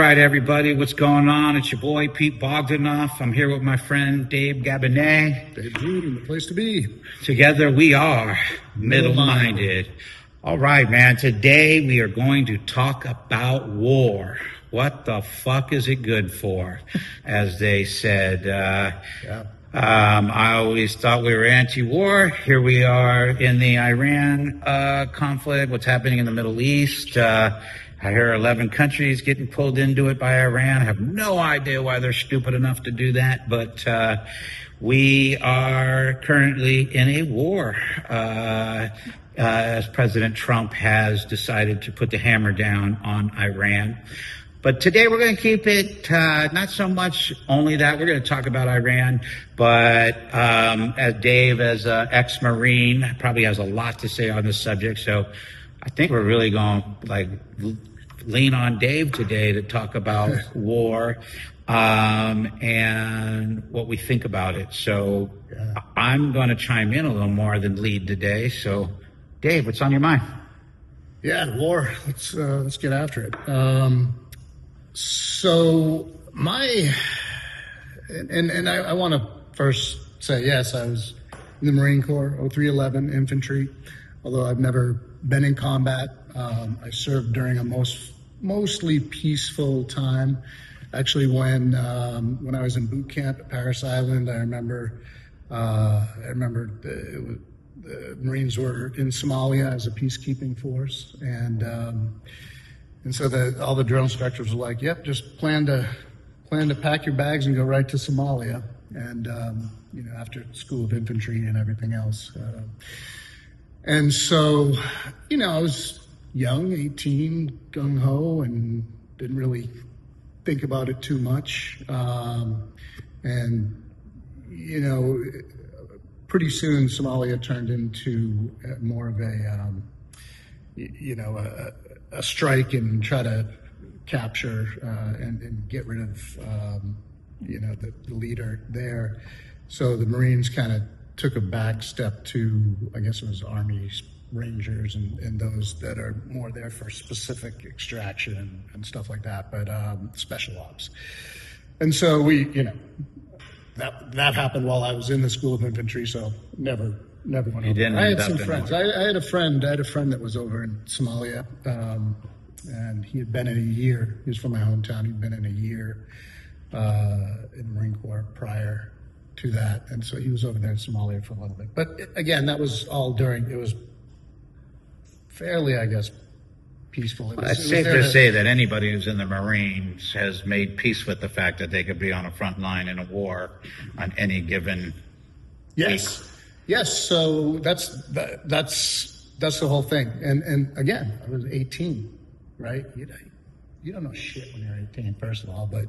right, everybody, what's going on? It's your boy, Pete Bogdanoff. I'm here with my friend, Dave Gabinet. Dave Jude, the place to be. Together we are Middle-Minded. All right, man, today we are going to talk about war. What the fuck is it good for, as they said. I always thought we were anti-war. Here we are in the Iran conflict, what's happening in the Middle East. I hear 11 countries getting pulled into it by Iran. I have no idea why they're stupid enough to do that, but we are currently in a war, as President Trump has decided to put the hammer down on Iran. But today we're going to keep it not so much only that. We're going to talk about Iran, but as Dave, as an ex-Marine, probably has a lot to say on this subject. So I think we're really going to lean on Dave today to talk about war and what we think about it. So I'm going to chime in a little more than lead today. So Dave, what's on your mind? Yeah, war. Let's get after it. So I want to first say, yes, I was in the Marine Corps, 0311 infantry, although I've never been in combat. I served during a mostly peaceful time. Actually, when I was in boot camp at Parris Island, I remember the Marines were in Somalia as a peacekeeping force, and so all the drill instructors were like, "Yep, just plan to pack your bags and go right to Somalia." And after School of Infantry and everything else, and so I was young, 18, gung ho, and didn't really think about it too much. Pretty soon Somalia turned into more of a strike and try to capture and get rid of the leader there. So the Marines kind of took a back step to, I guess it was Army Rangers and those that are more there for specific extraction and stuff like that, but special ops. And so that happened while I was in the School of Infantry, so never went over. I had some friends. I had a friend that was over in Somalia, and he had been in a year. He was from my hometown. He'd been in a year in the Marine Corps prior to that, and so he was over there in Somalia for a little bit. But again, that was all it was fairly, I guess, peaceful. It's safe to say that anybody who's in the Marines has made peace with the fact that they could be on a front line in a war on any given week. Yes. So that's the whole thing. And again, I was 18, right? You don't know shit when you're 18, first of all. But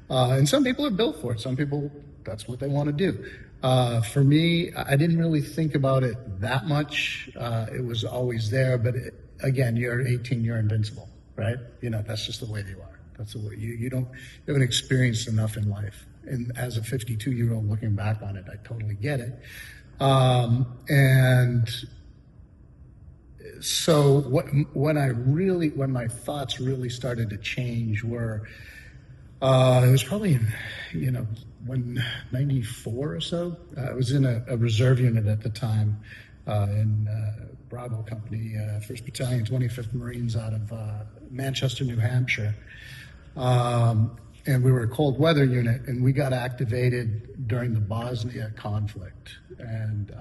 and some people are built for it. Some people, that's what they want to do. For me, I didn't really think about it that much. It was always there, but again, you're 18, you're invincible, right? That's just the way you are. That's the way you haven't experienced enough in life. And as a 52-year-old looking back on it, I totally get it. And so when my thoughts really started to change were, it was probably when 94 or so. I was in a reserve unit at the time in Bravo Company, 1st Battalion, 25th Marines out of Manchester, New Hampshire. And we were a cold weather unit, and we got activated during the Bosnia conflict. And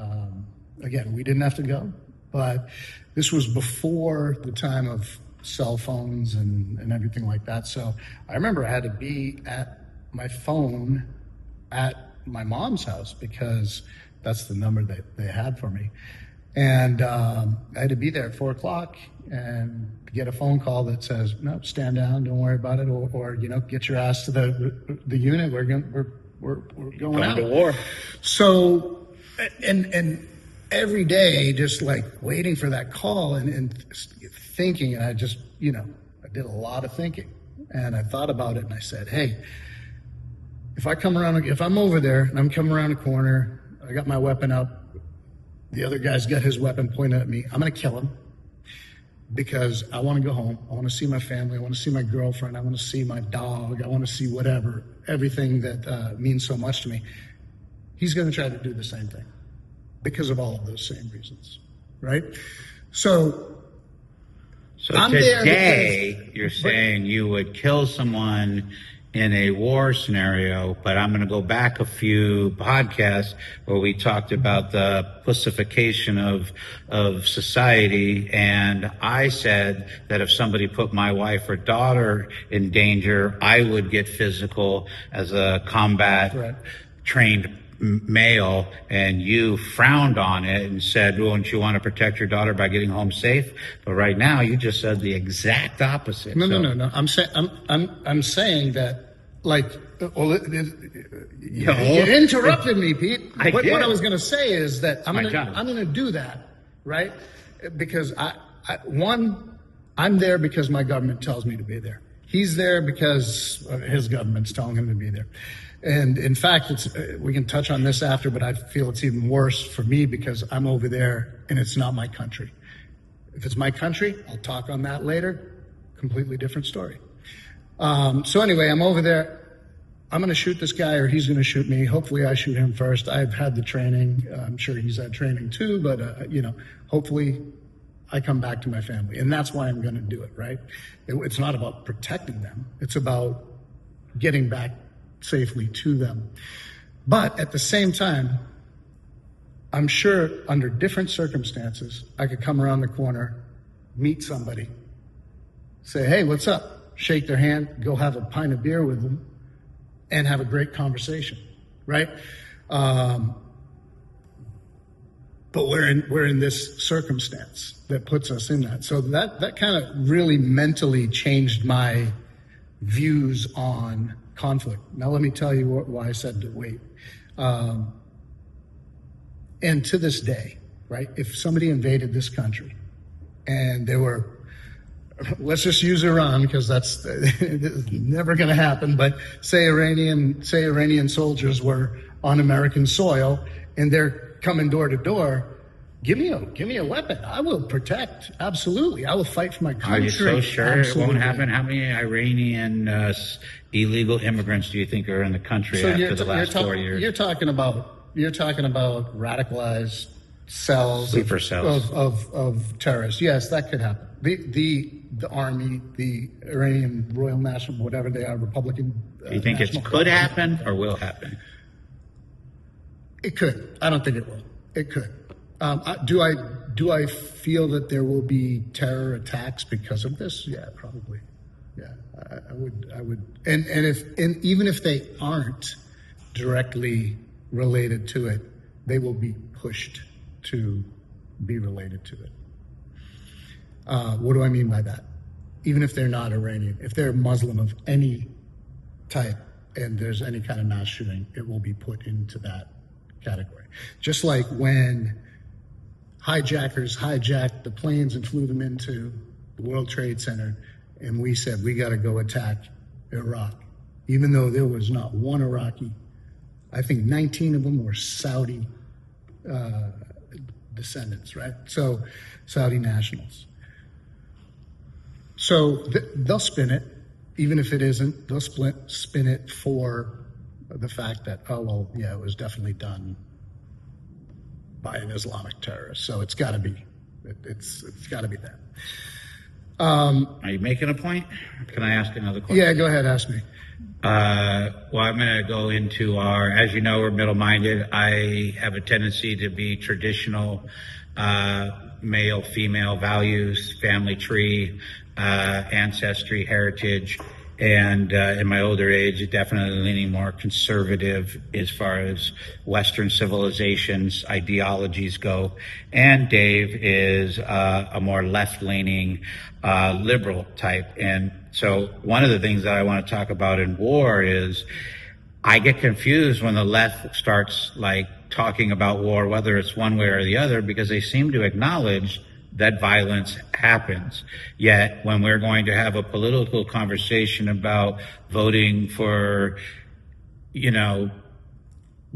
again, we didn't have to go, but this was before the time of cell phones and everything like that. So I remember I had to be at my phone at my mom's house because that's the number that they had for me. And I had to be there at 4 o'clock and get a phone call that says, "No, stand down, don't worry about it," or get your ass to the unit. We're going out to war. So and every day, just like waiting for that call and thinking, and I just I did a lot of thinking, and I thought about it, and I said, hey, if I'm over there and I'm coming around a corner, I got my weapon up, the other guy's got his weapon pointed at me, I'm going to kill him. because I want to go home. I want to see my family. I want to see my girlfriend. I want to see my dog. I want to see whatever, everything that means so much to me. He's going to try to do the same thing because of all of those same reasons, right? So I'm today you're saying you would kill someone in a war scenario, but I'm going to go back a few podcasts where we talked about the pussification of society, and I said that if somebody put my wife or daughter in danger, I would get physical as a combat trained male, and you frowned on it and said, wouldn't you want to protect your daughter by getting home safe? But right now you just said the exact opposite. No. I'm saying that, like, you interrupted me, Pete. What I was going to say is that I'm going to do that, right? Because I'm there because my government tells me to be there. He's there because his government's telling him to be there. And in fact, we can touch on this after, but I feel it's even worse for me because I'm over there and it's not my country. If it's my country, I'll talk on that later. Completely different story. So anyway, I'm over there. I'm going to shoot this guy or he's going to shoot me. Hopefully I shoot him first. I've had the training. I'm sure he's had training too, but hopefully I come back to my family. And that's why I'm going to do it, right? It's not about protecting them. It's about getting back safely to them. But at the same time, I'm sure under different circumstances, I could come around the corner, meet somebody, say, hey, what's up? Shake their hand, go have a pint of beer with them, and have a great conversation, right? But we're in this circumstance that puts us in that. So that kind of really mentally changed my views on conflict. Now let me tell you why I said to wait. And to this day, right, if somebody invaded this country and they were, let's just use Iran because that's never going to happen, but say Iranian soldiers were on American soil and they're coming door to door, give me a weapon. I will protect. Absolutely. I will fight for my country. Are you so sure Absolutely. It won't happen? How many Iranian illegal immigrants do you think are in the country after the last 4 years? You're talking about radicalized cells, sleeper cells of terrorists. Yes, that could happen. The army, the Iranian Royal National, whatever they are, Republican. Do you think it could happen or will happen? It could. I don't think it will. It could. Do I feel that there will be terror attacks because of this? Yeah, probably. Yeah, I would. And even if they aren't directly related to it, they will be pushed to be related to it. What do I mean by that? Even if they're not Iranian, if they're Muslim of any type and there's any kind of mass shooting, it will be put into that category. Just like when hijackers hijacked the planes and flew them into the World Trade Center, and we said, we got to go attack Iraq. Even though there was not one Iraqi, I think 19 of them were Saudi descendants, right? So Saudi nationals. So they'll spin it, even if it isn't, they'll spin it for the fact that, oh, well, yeah, it was definitely done by an Islamic terrorist. So it's got to be, it's got to be that. Are you making a point? Can I ask another question? Yeah, go ahead, ask me. Well, I'm going to go into as you know, we're middle-minded. I have a tendency to be traditional, male, female values, family tree, ancestry, heritage. And in my older age, definitely leaning more conservative as far as Western civilizations, ideologies go. And Dave is a more left-leaning, liberal type. And so one of the things that I want to talk about in war is I get confused when the left starts like talking about war, whether it's one way or the other, because they seem to acknowledge that violence happens. Yet when we're going to have a political conversation about voting for,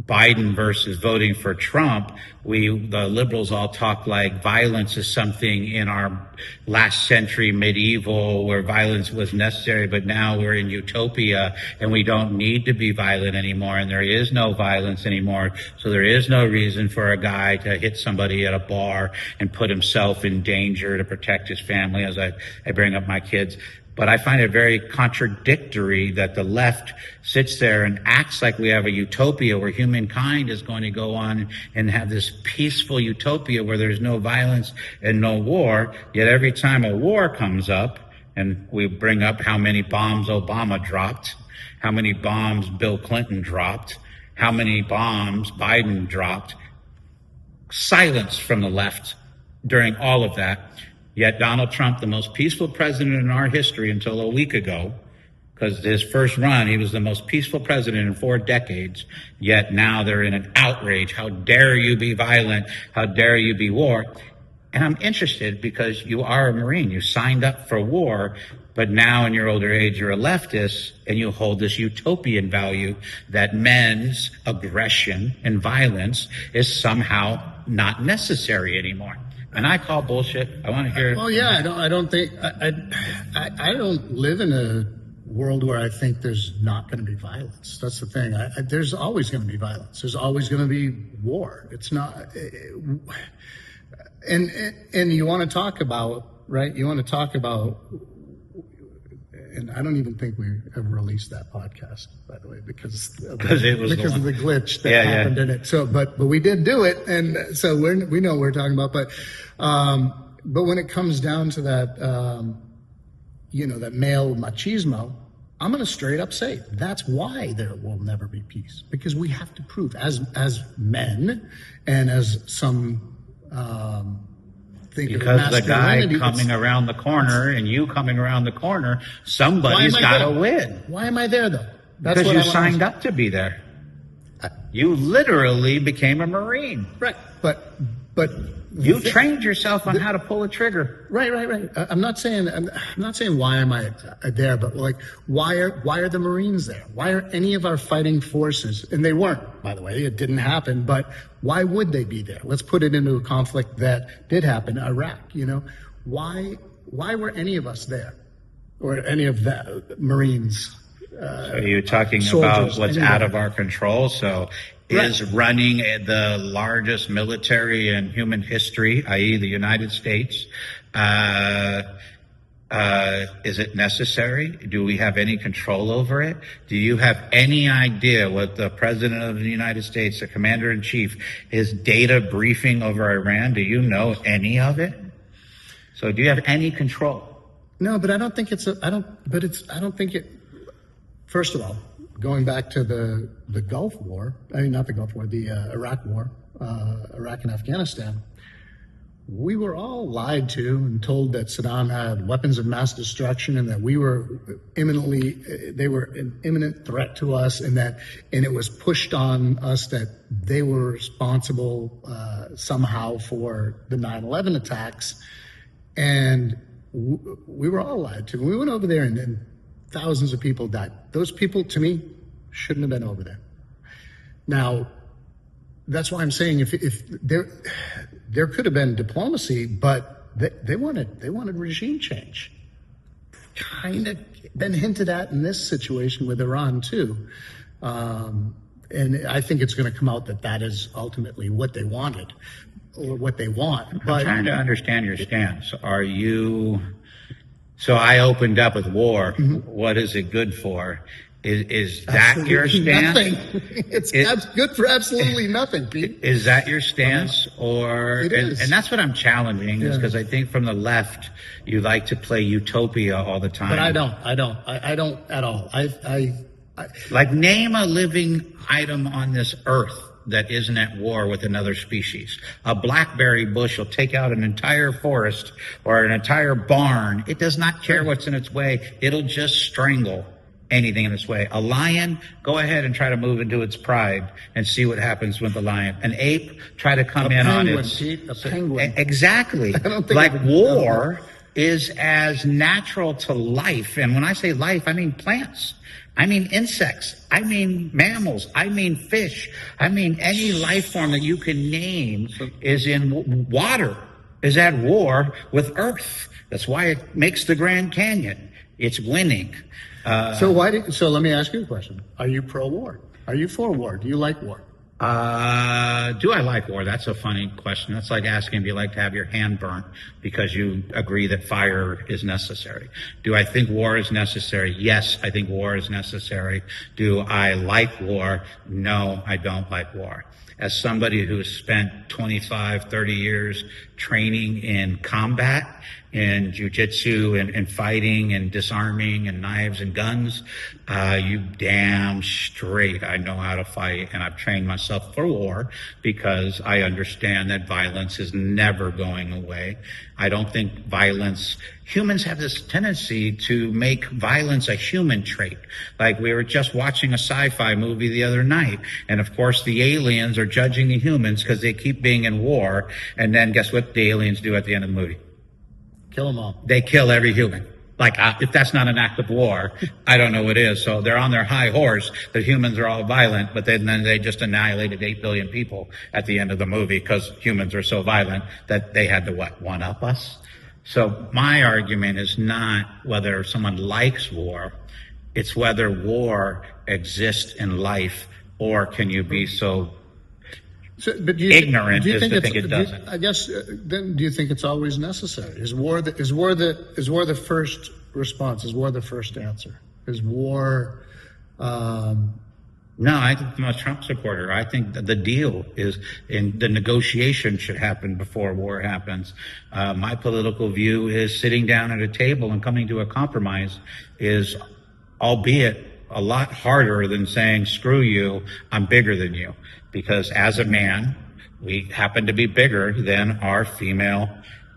Biden versus voting for Trump, the liberals all talk like violence is something in our last century medieval where violence was necessary, but now we're in utopia and we don't need to be violent anymore, and there is no violence anymore. So there is no reason for a guy to hit somebody at a bar and put himself in danger to protect his family, as I bring up my kids. But I find it very contradictory that the left sits there and acts like we have a utopia where humankind is going to go on and have this peaceful utopia where there's no violence and no war. Yet every time a war comes up, and we bring up how many bombs Obama dropped, how many bombs Bill Clinton dropped, how many bombs Biden dropped, silence from the left during all of that. Yet Donald Trump, the most peaceful president in our history until a week ago, because his first run, he was the most peaceful president in 4 decades. Yet now they're in an outrage. How dare you be violent? How dare you be war? And I'm interested because you are a Marine. You signed up for war, but now in your older age, you're a leftist and you hold this utopian value that men's aggression and violence is somehow not necessary anymore. And I call bullshit. I want to hear. Well, yeah, I don't think I don't live in a world where I think there's not going to be violence. That's the thing. There's always going to be violence. There's always going to be war. It's not. And you want to talk about, right? You want to talk about. And I don't even think we ever released that podcast, by the way, because of the glitch that happened in it. So, but we did do it, and so we know what we're talking about. But when it comes down to that, that male machismo, I'm going to straight up say that's why there will never be peace, because we have to prove as men and as some. Because the guy coming around the corner and you coming around the corner, somebody's got to win. Why am I there, though? That's because you signed up to be there. You literally became a Marine. Right. But you trained yourself on how to pull a trigger. Right. I'm not saying why am I there, but like why are the Marines there? Why are any of our fighting forces, and they weren't, by the way, it didn't happen, but why would they be there? Let's put it into a conflict that did happen, Iraq, Why were any of us there? Or any of the Marines? So you're talking about what's out of our control. So is running the largest military in human history, i.e. the United States, is it necessary? Do we have any control over it? Do you have any idea what the President of the United States, the Commander-in-Chief, his data briefing over Iran? Do you know any of it? So do you have any control? No, but I don't think first of all, going back to the Gulf War, not the Gulf War, the Iraq War, Iraq and Afghanistan, we were all lied to and told that Saddam had weapons of mass destruction and that they were an imminent threat to us, and it was pushed on us that they were responsible somehow for the 9/11 attacks, and we were all lied to. We went over there and thousands of people died. Those people, to me, shouldn't have been over there. Now, that's why I'm saying if there could have been diplomacy, but they wanted regime change. Kind of been hinted at in this situation with Iran too, and I think it's going to come out that is ultimately what they wanted or what they want. But I'm trying to understand your stance. So I opened up with war. Mm-hmm. What is it good for? Is that your stance? Nothing. It's good for absolutely nothing, Pete. Is that your stance? Or it is. And that's what I'm challenging, is because I think from the left you like to play utopia all the time. But I don't at all. I like, name a living item on this earth that isn't at war with another species. A blackberry bush will take out an entire forest or an entire barn. It does not care what's in its way. It'll just strangle anything in its way. A lion, go ahead and try to move into its pride and see what happens with the lion. An ape, try to come in on its... A penguin. Exactly. Like, war is as natural to life. And when I say life, I mean plants. I mean insects. I mean mammals. I mean fish. I mean any life form that you can name is in water, is at war with Earth. That's why it makes the Grand Canyon. It's winning. So let me ask you a question. Are you pro-war? Are you for war? Do you like war? Do I like war? That's a funny question. That's like asking, do you like to have your hand burnt because you agree that fire is necessary? Do I think war is necessary? Yes, I think war is necessary. Do I like war? No, I don't like war. As somebody who has spent 25, 30 years training in combat, in jujitsu and fighting and disarming and knives and guns, you damn straight I know how to fight, and I've trained myself for war because I understand that violence is never going away. I don't think humans have this tendency to make violence a human trait. Like we were just watching a sci-fi movie the other night, and of course the aliens are judging the humans because they keep being in war, and then guess what the aliens do at the end of the movie? Kill them all. They kill every human. Like, if that's not an act of war, I don't know what is. So they're on their high horse that humans are all violent, but then they just annihilated 8 billion people at the end of the movie because humans are so violent that they had to, one up us? So my argument is not whether someone likes war. It's whether war exists in life, or can you be so but ignorant as to think it doesn't? I guess then, do you think it's always necessary? Is war the first response? Is war the first answer? Is war? No, I think I'm a Trump supporter. I think that the deal is, in the negotiation should happen before war happens. My political view is sitting down at a table and coming to a compromise is, albeit a lot harder than saying, screw you, I'm bigger than you. Because as a man, we happen to be bigger than our female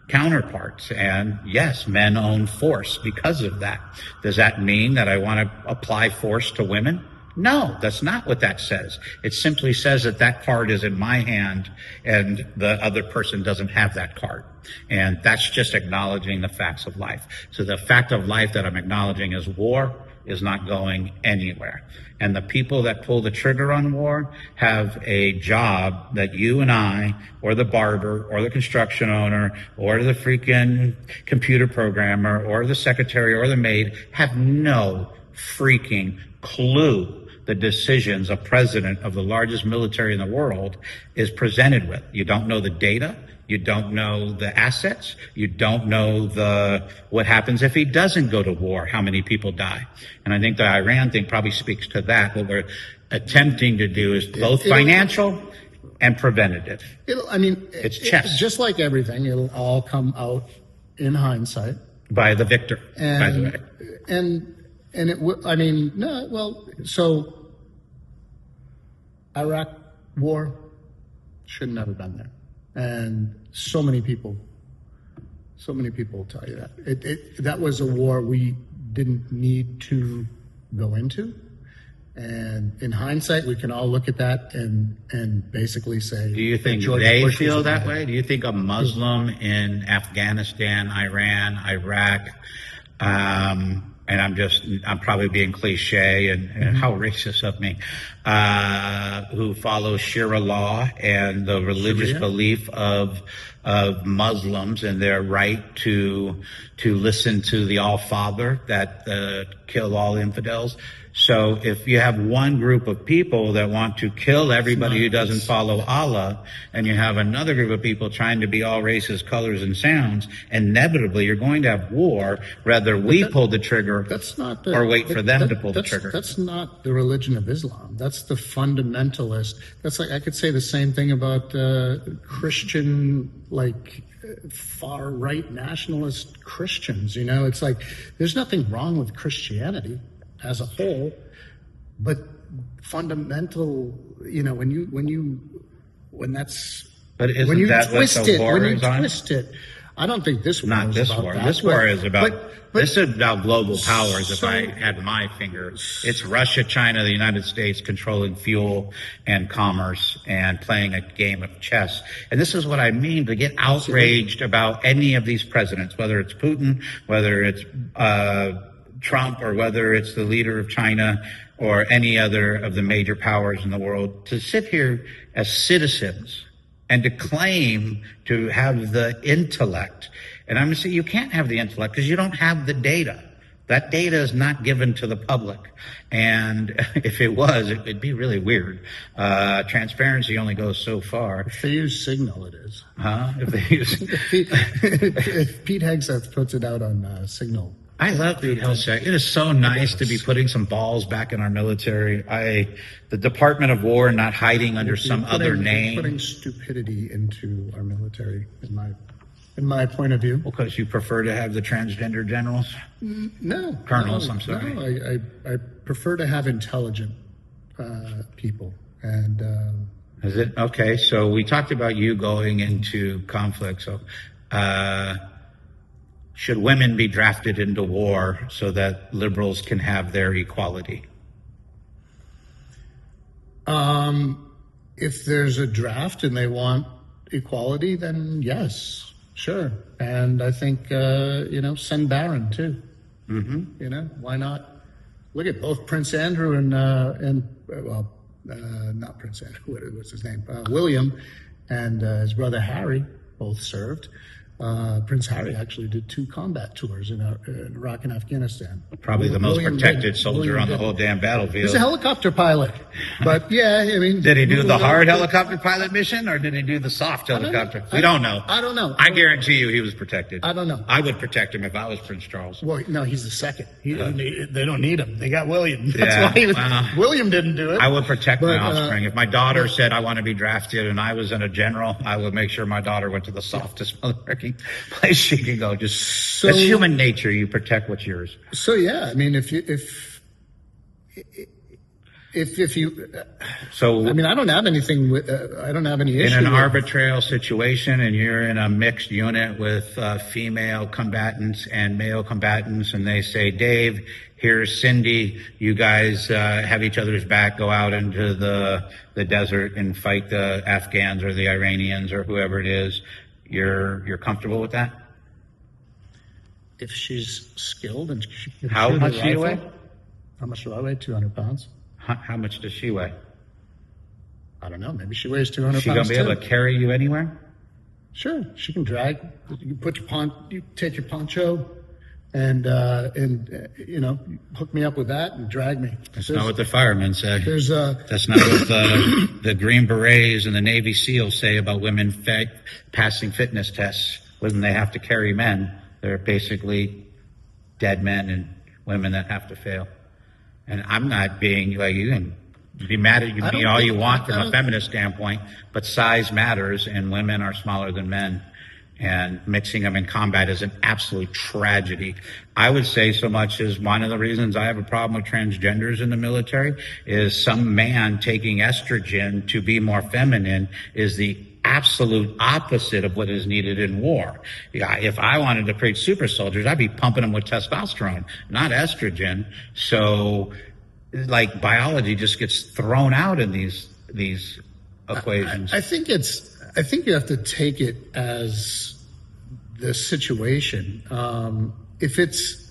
counterparts. And yes, men own force because of that. Does that mean that I want to apply force to women? No, that's not what that says. It simply says that that card is in my hand and the other person doesn't have that card. And that's just acknowledging the facts of life. So the fact of life that I'm acknowledging is war is not going anywhere. And the people that pull the trigger on war have a job that you and I, or the barber, or the construction owner, or the freaking computer programmer, or the secretary, or the maid have no freaking clue the decisions a president of the largest military in the world is presented with. You don't know the data. You don't know the assets. You don't know what happens if he doesn't go to war, how many people die. And I think the Iran thing probably speaks to that. What we're attempting to do is both financial and preventative. It's chess. Just like everything, it'll all come out in hindsight. By the victor, by the way. So Iraq war should never have been there. And so many people will tell you that. That was a war we didn't need to go into. And in hindsight, we can all look at that and basically say... Do you think they feel that way? Do you think a Muslim in Afghanistan, Iran, Iraq, and I'm probably being cliche and how racist of me, who follows Sharia law and the religious belief of Muslims and their right to listen to the All-Father that kill all infidels. So if you have one group of people that want to kill everybody who doesn't follow Allah, and you have another group of people trying to be all races, colors, and sounds, inevitably you're going to have war, whether we pull the trigger or wait for them to pull the trigger. That's not the religion of Islam. That's the fundamentalist. That's like, I could say the same thing about Christian, far right nationalist Christians. It's like, there's nothing wrong with Christianity as a whole, but fundamental, when you twist it, I don't think this war not is this about war. that. This war is about this is about global powers. If I had my finger, it's Russia, China, the United States controlling fuel and commerce and playing a game of chess. And this is what I mean to get outraged about any of these presidents, whether it's Putin, whether it's Trump or whether it's the leader of China or any other of the major powers in the world, to sit here as citizens and to claim to have the intellect. And I'm going to say you can't have the intellect because you don't have the data. That data is not given to the public. And if it was, it'd be really weird. Transparency only goes so far. If they use Signal, it is. Huh? If they use... if Pete Hegseth puts it out on Signal. I love Pete Hegseth. It is so nice to be putting some balls back in our military. The Department of War not hiding under some other name. Putting stupidity into our military, in my point of view. Because you prefer to have the transgender generals? No. Colonels, I'm sorry. No, I prefer to have intelligent people. And is it? Okay, so we talked about you going into conflict. So should women be drafted into war so that liberals can have their equality? If there's a draft and they want equality, then yes. Sure. And I think, send Barron too. Mm-hmm. Why not? Look at both Prince Andrew and not Prince Andrew, what's his name? William and his brother Harry both served. Prince Harry actually did 2 combat tours in Iraq and Afghanistan. Probably the most protected soldier on the whole damn battlefield. He's a helicopter pilot. But yeah, I mean... Did he do the hard helicopter pilot mission or did he do the soft helicopter? We don't know. I don't know. I guarantee you he was protected. I don't know. I would protect him if I was Prince Charles. Well, no, he's the second. They don't need him. They got William. That's why William didn't do it. I would protect my offspring. If my daughter said I want to be drafted and I was in a general, I would make sure my daughter went to the softest military place she could go. Just it's human nature. You protect what's yours. So yeah, I mean, if you, I mean, I don't have anything. I don't have any issue in an arbitrary situation, and you're in a mixed unit with female combatants and male combatants, and they say, Dave, here's Cindy. You guys have each other's back. Go out into the desert and fight the Afghans or the Iranians or whoever it is. You're comfortable with that? If she's skilled and she can how much do you weigh? How much do I weigh? 200 pounds. How much does she weigh? I don't know. Maybe she weighs 200 pounds. She gonna be able to carry you anywhere? Sure, she can drag. You put you take your poncho, and hook me up with that and drag me. That's not what the firemen say. That's not what the Green Berets and the Navy SEALs say about women passing fitness tests. When they have to carry men, they're basically dead men and women that have to fail. And I'm not being like you can be mad at me all you want from a feminist standpoint, but size matters, and women are smaller than men. And mixing them in combat is an absolute tragedy. I would say so much as one of the reasons I have a problem with transgenders in the military is some man taking estrogen to be more feminine is the absolute opposite of what is needed in war. Yeah, if I wanted to create super soldiers, I'd be pumping them with testosterone, not estrogen. So, like, biology just gets thrown out in these equations. I think you have to take it as the situation. If it's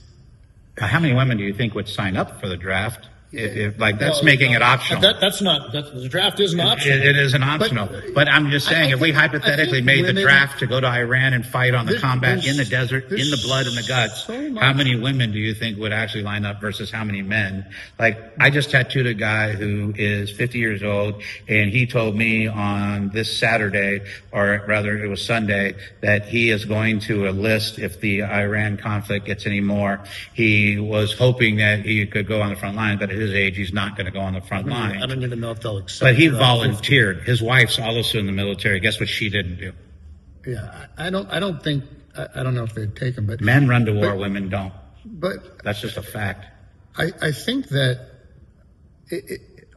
how many women do you think would sign up for the draft? That's making it optional. The draft isn't optional. It isn't optional. But I'm just saying, if we hypothetically made the draft to go to Iran and fight on the combat in the desert, in the blood and the guts, how many women do you think would actually line up versus how many men? Like, I just tattooed a guy who is 50 years old, and he told me on this Saturday, or rather it was Sunday, that he is going to enlist if the Iran conflict gets any more. He was hoping that he could go on the front line, but at his age, he's not going to go on the front line. I don't even know if they'll accept. But he volunteered. His wife's also in the military. Guess what she didn't do? Yeah, I don't know if they'd take him. But men run to war, women don't. But that's just a fact. I think that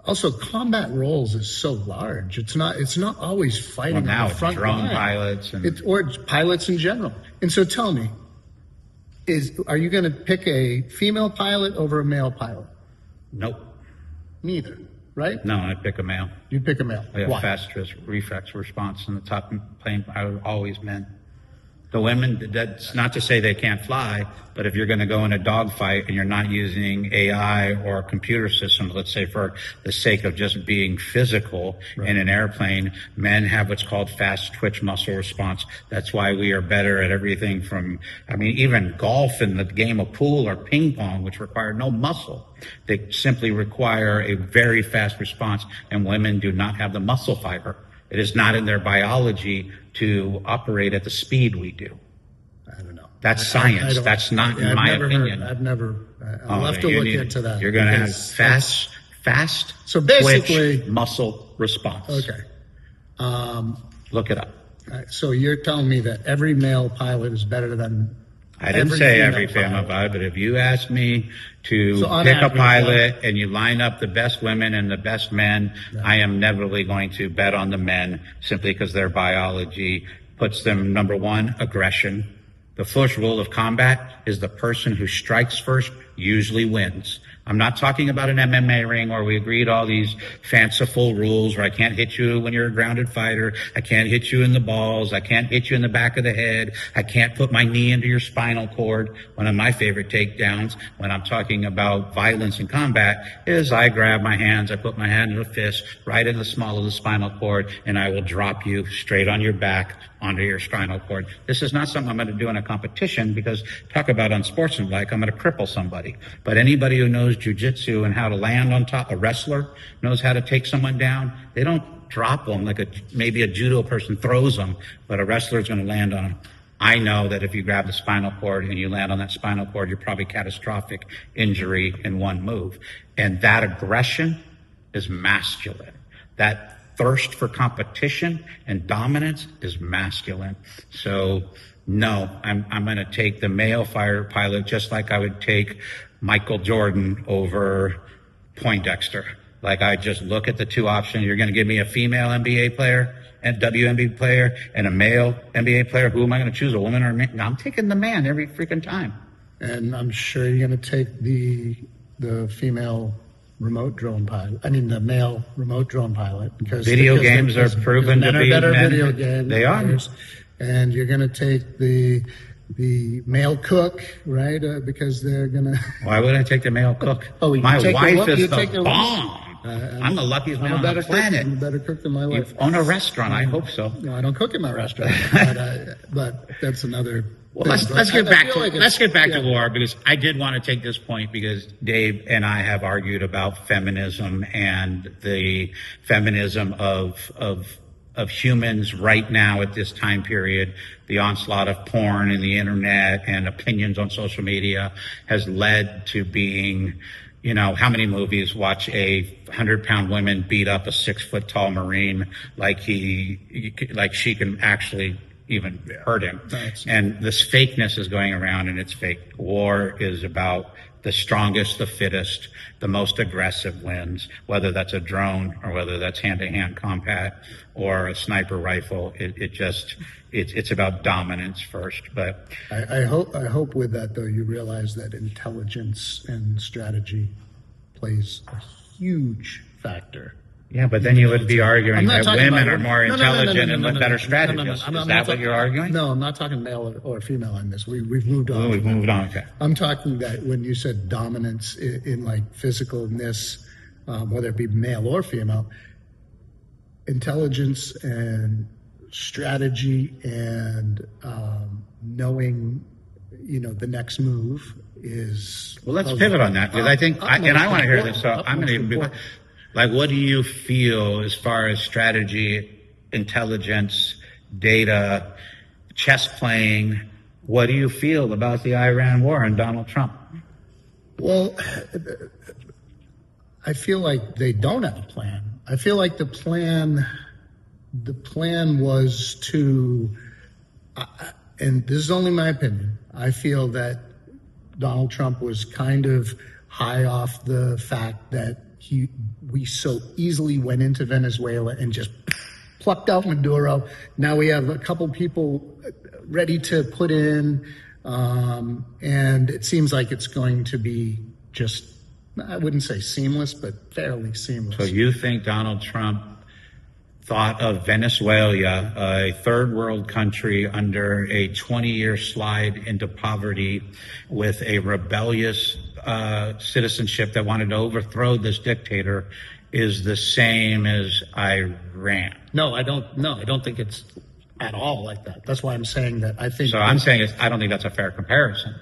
also combat roles is so large. It's not always fighting on the front line. Drone pilots or pilots in general. And so tell me, are you going to pick a female pilot over a male pilot? Nope. Neither, right? No, I'd pick a male. You'd pick a male. I have Why? fast reflex response in the top plane. I would always men. The women, that's not to say they can't fly, but if you're going to go in a dogfight and you're not using AI or computer systems, let's say for the sake of just being physical in an airplane, men have what's called fast twitch muscle response. That's why we are better at everything from, I mean, even golf and the game of pool or ping pong, which require no muscle. They simply require a very fast response, and women do not have the muscle fiber. It is not in their biology to operate at the speed we do. I don't know. That's science. That's not in my opinion. I'll have to look into that. You're going to have fast so basically, twitch muscle response. Okay. Look it up. So you're telling me that every male pilot is better than I didn't say every female pilot, but if you ask me to pick a pilot and you line up the best women and the best men, I am inevitably going to bet on the men simply because their biology puts them, number one, aggression. The first rule of combat is the person who strikes first usually wins. I'm not talking about an MMA ring where we agreed all these fanciful rules where I can't hit you when you're a grounded fighter. I can't hit you in the balls. I can't hit you in the back of the head. I can't put my knee into your spinal cord. One of my favorite takedowns when I'm talking about violence in combat is I grab my hands, I put my hand in a fist right in the small of the spinal cord, and I will drop you straight on your back onto your spinal cord. This is not something I'm going to do in a competition because talk about unsportsmanlike, I'm going to cripple somebody. But anybody who knows jiu-jitsu and how to land on top, a wrestler knows how to take someone down. They don't drop them like maybe a judo person throws them, but a wrestler is going to land on them. I know that if you grab the spinal cord and you land on that spinal cord, you're probably catastrophic injury in one move. And that aggression is masculine. That thirst for competition and dominance is masculine. So no, I'm going to take the male fighter pilot just like I would take Michael Jordan over Poindexter. Like I just look at the two options. You're going to give me a female NBA player and WNBA player and a male NBA player. Who am I going to choose, a woman or a man? I'm taking the man every freaking time. And I'm sure you're going to take the female remote drone pilot. I mean, the male remote drone pilot because video games are proven to be better video games. They are. And you're going to take the male cook, right? Because they're going to. Why would I take the male cook? My wife is the bomb. I'm the luckiest man on the planet. I'm a better cook than my wife. You own a restaurant. I hope so. No, I don't cook in my restaurant, but that's another. Well, let's get back to war, because I did want to take this point because Dave and I have argued about feminism and the feminism of humans right now at this time period. The onslaught of porn and the internet and opinions on social media has led to being, you know, how many movies watch a 100-pound woman beat up a 6-foot-tall Marine like she can actually even hurt him. And this fakeness is going around, and it's fake. War is about the strongest, the fittest, the most aggressive wins, whether that's a drone or whether that's hand-to-hand combat or a sniper rifle. It's about dominance first. But I hope with that, though, you realize that intelligence and strategy plays a huge factor. Yeah, but then you would be arguing that women are more intelligent and better strategists. Is that what you're arguing? No, I'm not talking male or female on this. We've moved on. We've moved on, okay. I'm talking that when you said dominance in like physicalness, whether it be male or female, intelligence and strategy and knowing, the next move is. Well, let's pivot on that because I think, I want to hear this. So I'm going to. Like, what do you feel as far as strategy, intelligence, data, chess playing? What do you feel about the Iran war and Donald Trump? Well, I feel like they don't have a plan. I feel like the plan was to, and this is only my opinion, I feel that Donald Trump was kind of high off the fact that we so easily went into Venezuela and just plucked out Maduro. Now we have a couple people ready to put in, and it seems like it's going to be just, I wouldn't say seamless, but fairly seamless. So you think Donald Trump thought of Venezuela, a third world country under a 20-year slide into poverty with a rebellious citizenship that wanted to overthrow this dictator, is the same as Iran. No, I don't think it's at all like that. That's why I'm saying that I think. So I'm saying I don't think that's a fair comparison.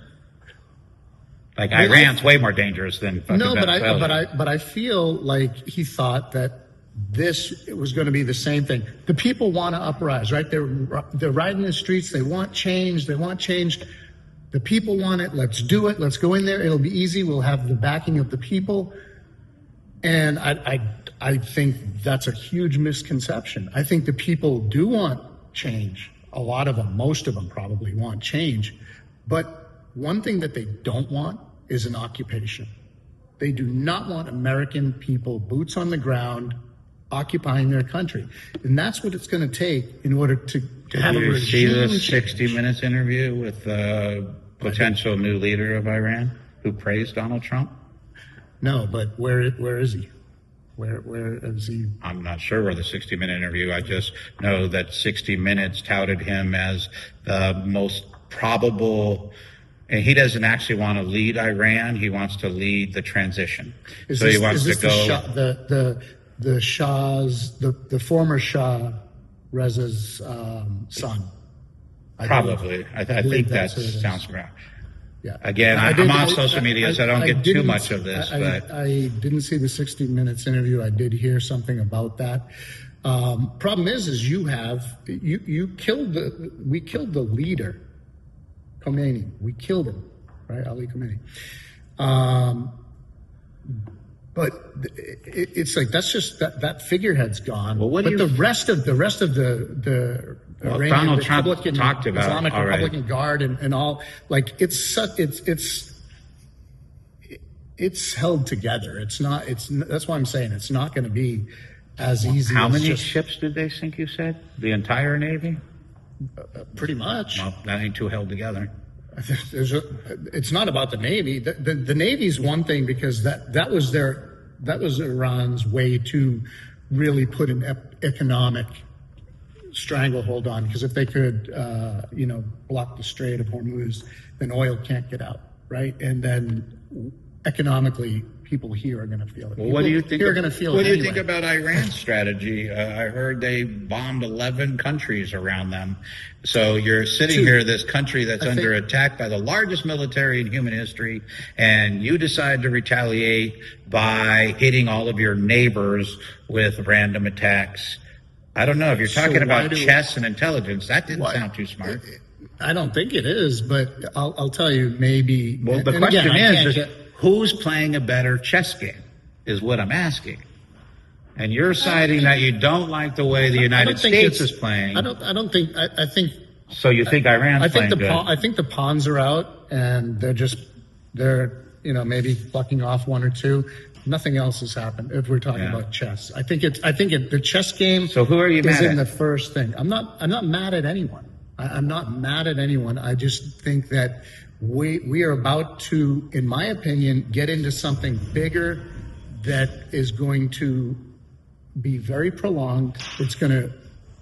Like Iran's way more dangerous than fucking Venezuela. But I feel like he thought that it was going to be the same thing. The people want to uprise, right? They're riding the streets. They want change. The people want it. Let's do it. Let's go in there. It'll be easy. We'll have the backing of the people. And I think that's a huge misconception. I think the people do want change. A lot of them, most of them probably want change. But one thing that they don't want is an occupation. They do not want American people, boots on the ground, occupying their country. And that's what it's going to take in order to have a regime. Did you see the 60 Minutes interview with the potential new leader of Iran who praised Donald Trump? No, but where is he? Where is he? I'm not sure where the 60-minute interview. I just know that 60 Minutes touted him as the most probable. And he doesn't actually want to lead Iran. He wants to lead the transition. He wants to go. The Shah's, the former Shah Reza's son. Probably. I think that sounds right. Yeah. Again, I'm on social media, so I don't get too much of this. I didn't see the 60 Minutes interview. I did hear something about that. Problem is we killed the leader, Khomeini. We killed him, right? Ali Khomeini. But it's like that's just that figurehead's gone. Well, but the rest of the Iranian Donald Trump Republican, talked about Islamic Republican Guard and all, like it's held together. That's why I'm saying it's not going to be as easy. How many ships did they sink? You said the entire Navy. Pretty much. Well, that ain't too held together. It's not about the Navy. The Navy's one thing because that was Iran's way to really put an economic stranglehold on. Because if they could, block the Strait of Hormuz, then oil can't get out, right? And then economically, people here are going to feel it. Well, what do you think? What do you think about Iran's strategy? I heard they bombed 11 countries around them. So you're sitting here, this country that's under attack by the largest military in human history, and you decide to retaliate by hitting all of your neighbors with random attacks. I don't know if you're talking about chess and intelligence. That didn't sound too smart. I don't think it is, but I'll tell you maybe. Well, the question is who's playing a better chess game is what I'm asking. And you're citing that you don't like the way the United States is playing. I think. So you think Iran's playing good? I think the pawns are out, and they're maybe plucking off one or two. Nothing else has happened. If we're talking about chess, I think the chess game. So who are you mad at? Is in the first thing. I'm not mad at anyone. I'm not mad at anyone. I just think that we are about to, in my opinion, get into something bigger that is going to be very prolonged. It's going to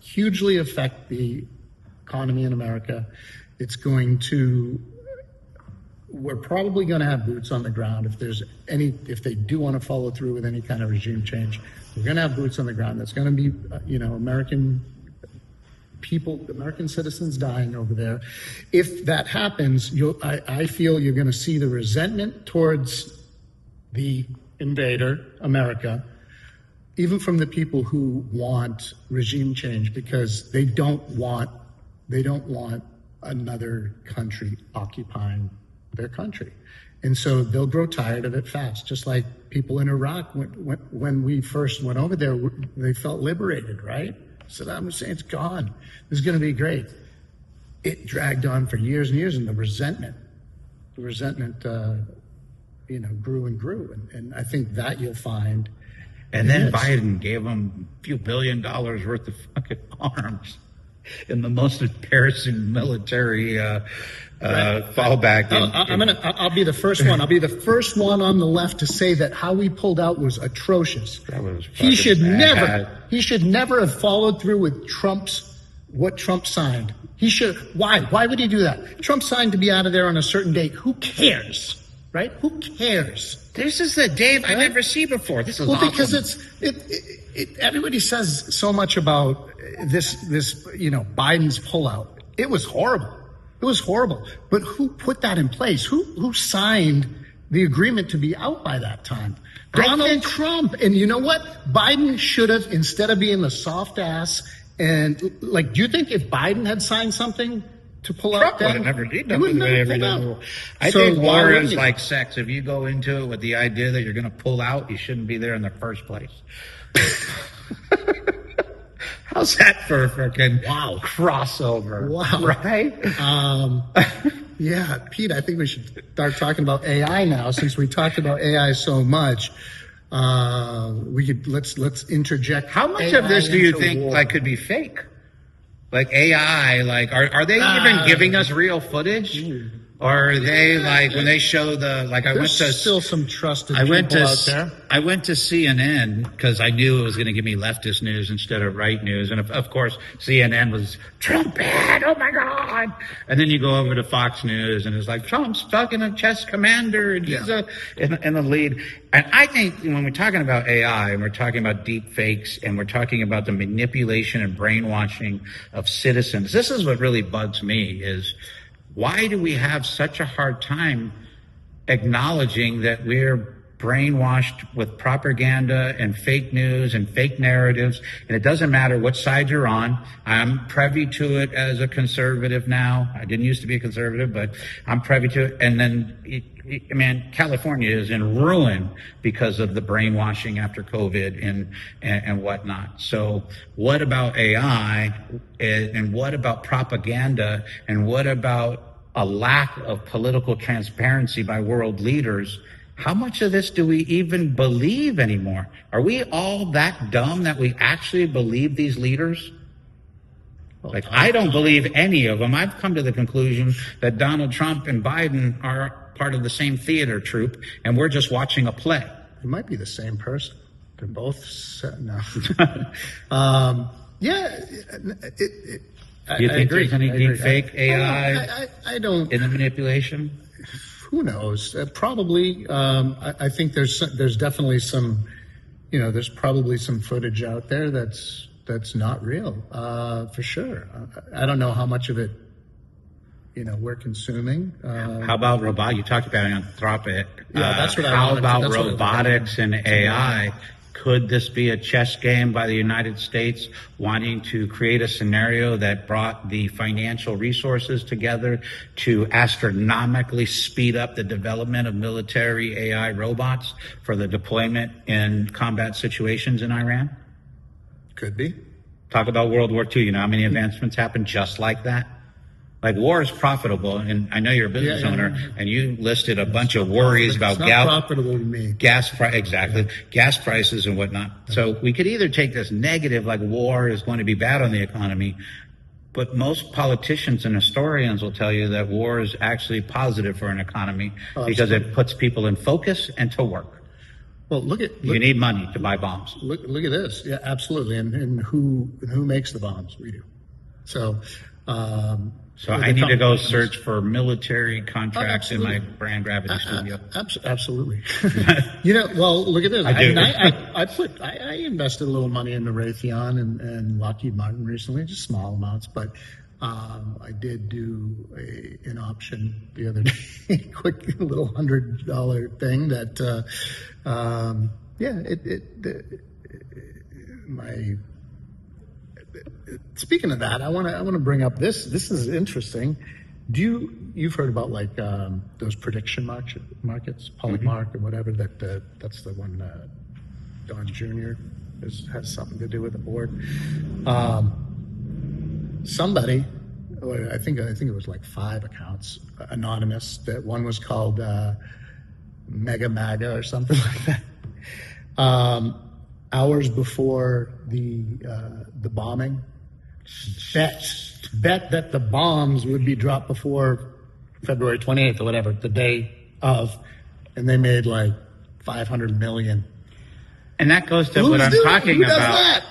hugely affect the economy in America. We're probably going to have boots on the ground if they do want to follow through with any kind of regime change. We're going to have boots on the ground. That's going to be, American people, American citizens dying over there. If that happens, I feel you're going to see the resentment towards the invader, America, even from the people who want regime change, because they don't want another country occupying their country. And so they'll grow tired of it fast, just like people in Iraq, when we first went over there, they felt liberated, right? Saddam Hussein's gone. This is going to be great. It dragged on for years and years, and the resentment, grew and grew. And I think that you'll find. And then Biden gave them a few $1 billion worth of fucking arms. in the most embarrassing military fallback. I'll be the first one. I'll be the first one on the left to say that how he pulled out was atrocious. That was He should bad. never have followed through with what Trump signed. Why would he do that? Trump signed to be out of there on a certain date. Who cares? Right? Who cares? This is the Dave I never see before. This is Well, awesome. because everybody says so much about this, Biden's pullout. It was horrible. It was horrible. But who put that in place? Who signed the agreement to be out by that time? Donald Trump. And you know what? Biden should have, instead of being the soft ass, and do you think if Biden had signed something to pull out, Trump would have never did he would nothing. never pulled out. I So think why war wouldn't is he? like sex. If you go into it with the idea that you're going to pull out, you shouldn't be there in the first place. How's that for a freaking crossover? Wow. Right? Yeah, Pete, I think we should start talking about AI now, since we talked about AI so much. Let's interject. How much AI of this do you into think war. could be fake? Like AI, are they even giving us real footage? Or are they when they show There's still some trusted I went people to out there. I went to CNN because I knew it was going to give me leftist news instead of right news, and of course CNN was Trump bad. Oh my God! And then you go over to Fox News and it's like Trump's fucking a chess commander and he's in the lead. And I think when we're talking about AI and we're talking about deep fakes and we're talking about the manipulation and brainwashing of citizens, this is what really bugs me is. Why do we have such a hard time acknowledging that we're brainwashed with propaganda and fake news and fake narratives? And it doesn't matter what side you're on. I'm privy to it as a conservative now. I didn't used to be a conservative, but I'm privy to it. And then, California is in ruin because of the brainwashing after COVID and whatnot. So what about AI and what about propaganda and what about a lack of political transparency by world leaders? How much of this do we even believe anymore? Are we all that dumb that we actually believe these leaders? I don't believe any of them. I've come to the conclusion that Donald Trump and Biden are part of the same theater troupe, and we're just watching a play. It might be the same person. They're both no. Yeah. Do you think agree. there's any I agree. deep fake AI I don't. in the manipulation? Who knows? Probably. I think there's definitely some. There's probably some footage out there that's not real, for sure. I don't know how much of it, we're consuming. How about robot? You talked about Anthropic. Yeah, that's what I How wanted to- about that's what I- robotics and AI? Could this be a chess game by the United States wanting to create a scenario that brought the financial resources together to astronomically speed up the development of military AI robots for the deployment in combat situations in Iran? Could be. Talk about World War II. You know how many advancements happened just like that? War is profitable, and I know you're a business owner, and you listed a bunch of worries about It's not profitable to me. gas prices and whatnot. So we could either take this negative, like war is going to be bad on the economy, but most politicians and historians will tell you that war is actually positive for an economy because it puts people in focus and to work. Well, You need money to buy bombs. Look at this. Yeah, absolutely. And who makes the bombs? We do. So. So I need to go search for military contracts in my brand gravity studio. Absolutely. Well, look at this. I invested a little money into Raytheon and Lockheed Martin recently, just small amounts, but I did do an option the other day, quick little $100 thing that, Speaking of that, I want to bring up this. This is interesting. You've heard about those prediction markets, Polymark or whatever? That's the one. Don Jr. has something to do with the board. Somebody, I think it was 5 accounts, anonymous. That one was called Mega MAGA or something like that. Hours before the bombing, bet that the bombs would be dropped before February 28th or whatever, the day of, and they made like 500 million. And that goes to what I'm talking about. That?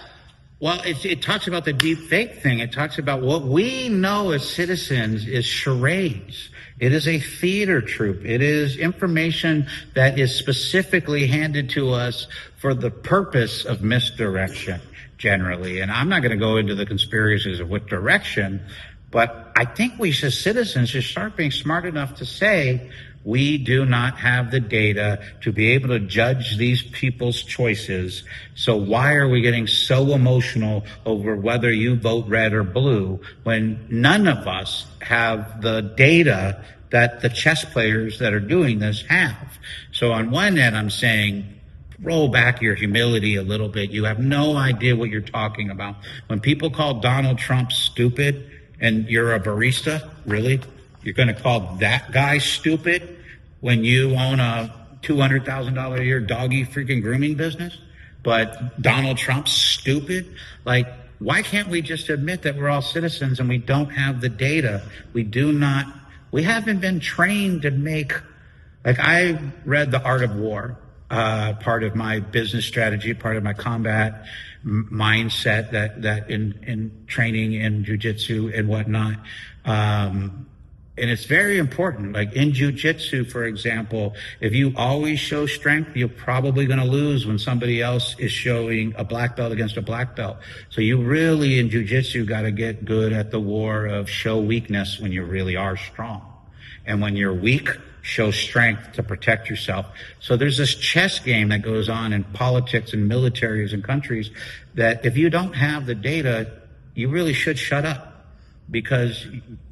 Well, it talks about the deep fake thing. It talks about what we know as citizens is charades. It is a theater troupe. It is information that is specifically handed to us for the purpose of misdirection, generally. And I'm not going to go into the conspiracies of what direction, but I think we as citizens should start being smart enough to say, we do not have the data to be able to judge these people's choices. So why are we getting so emotional over whether you vote red or blue when none of us have the data that the chess players that are doing this have? So on one end, I'm saying, roll back your humility a little bit. You have no idea what you're talking about. When people call Donald Trump stupid and you're a barista, really? You're going to call that guy stupid when you own a $200,000 a year doggy freaking grooming business? But Donald Trump's stupid? Like, why can't we just admit that we're all citizens and we don't have the data? We haven't been trained to make, like, I read The Art of War, part of my business strategy, part of my combat mindset that in training in jiu-jitsu and whatnot. And it's very important. Like in jiu-jitsu, for example, if you always show strength, you're probably going to lose when somebody else is showing a black belt against a black belt. So you really, in jiu-jitsu, got to get good at the war of show weakness when you really are strong. And when you're weak, show strength to protect yourself. So there's this chess game that goes on in politics and militaries and countries that if you don't have the data, you really should shut up. Because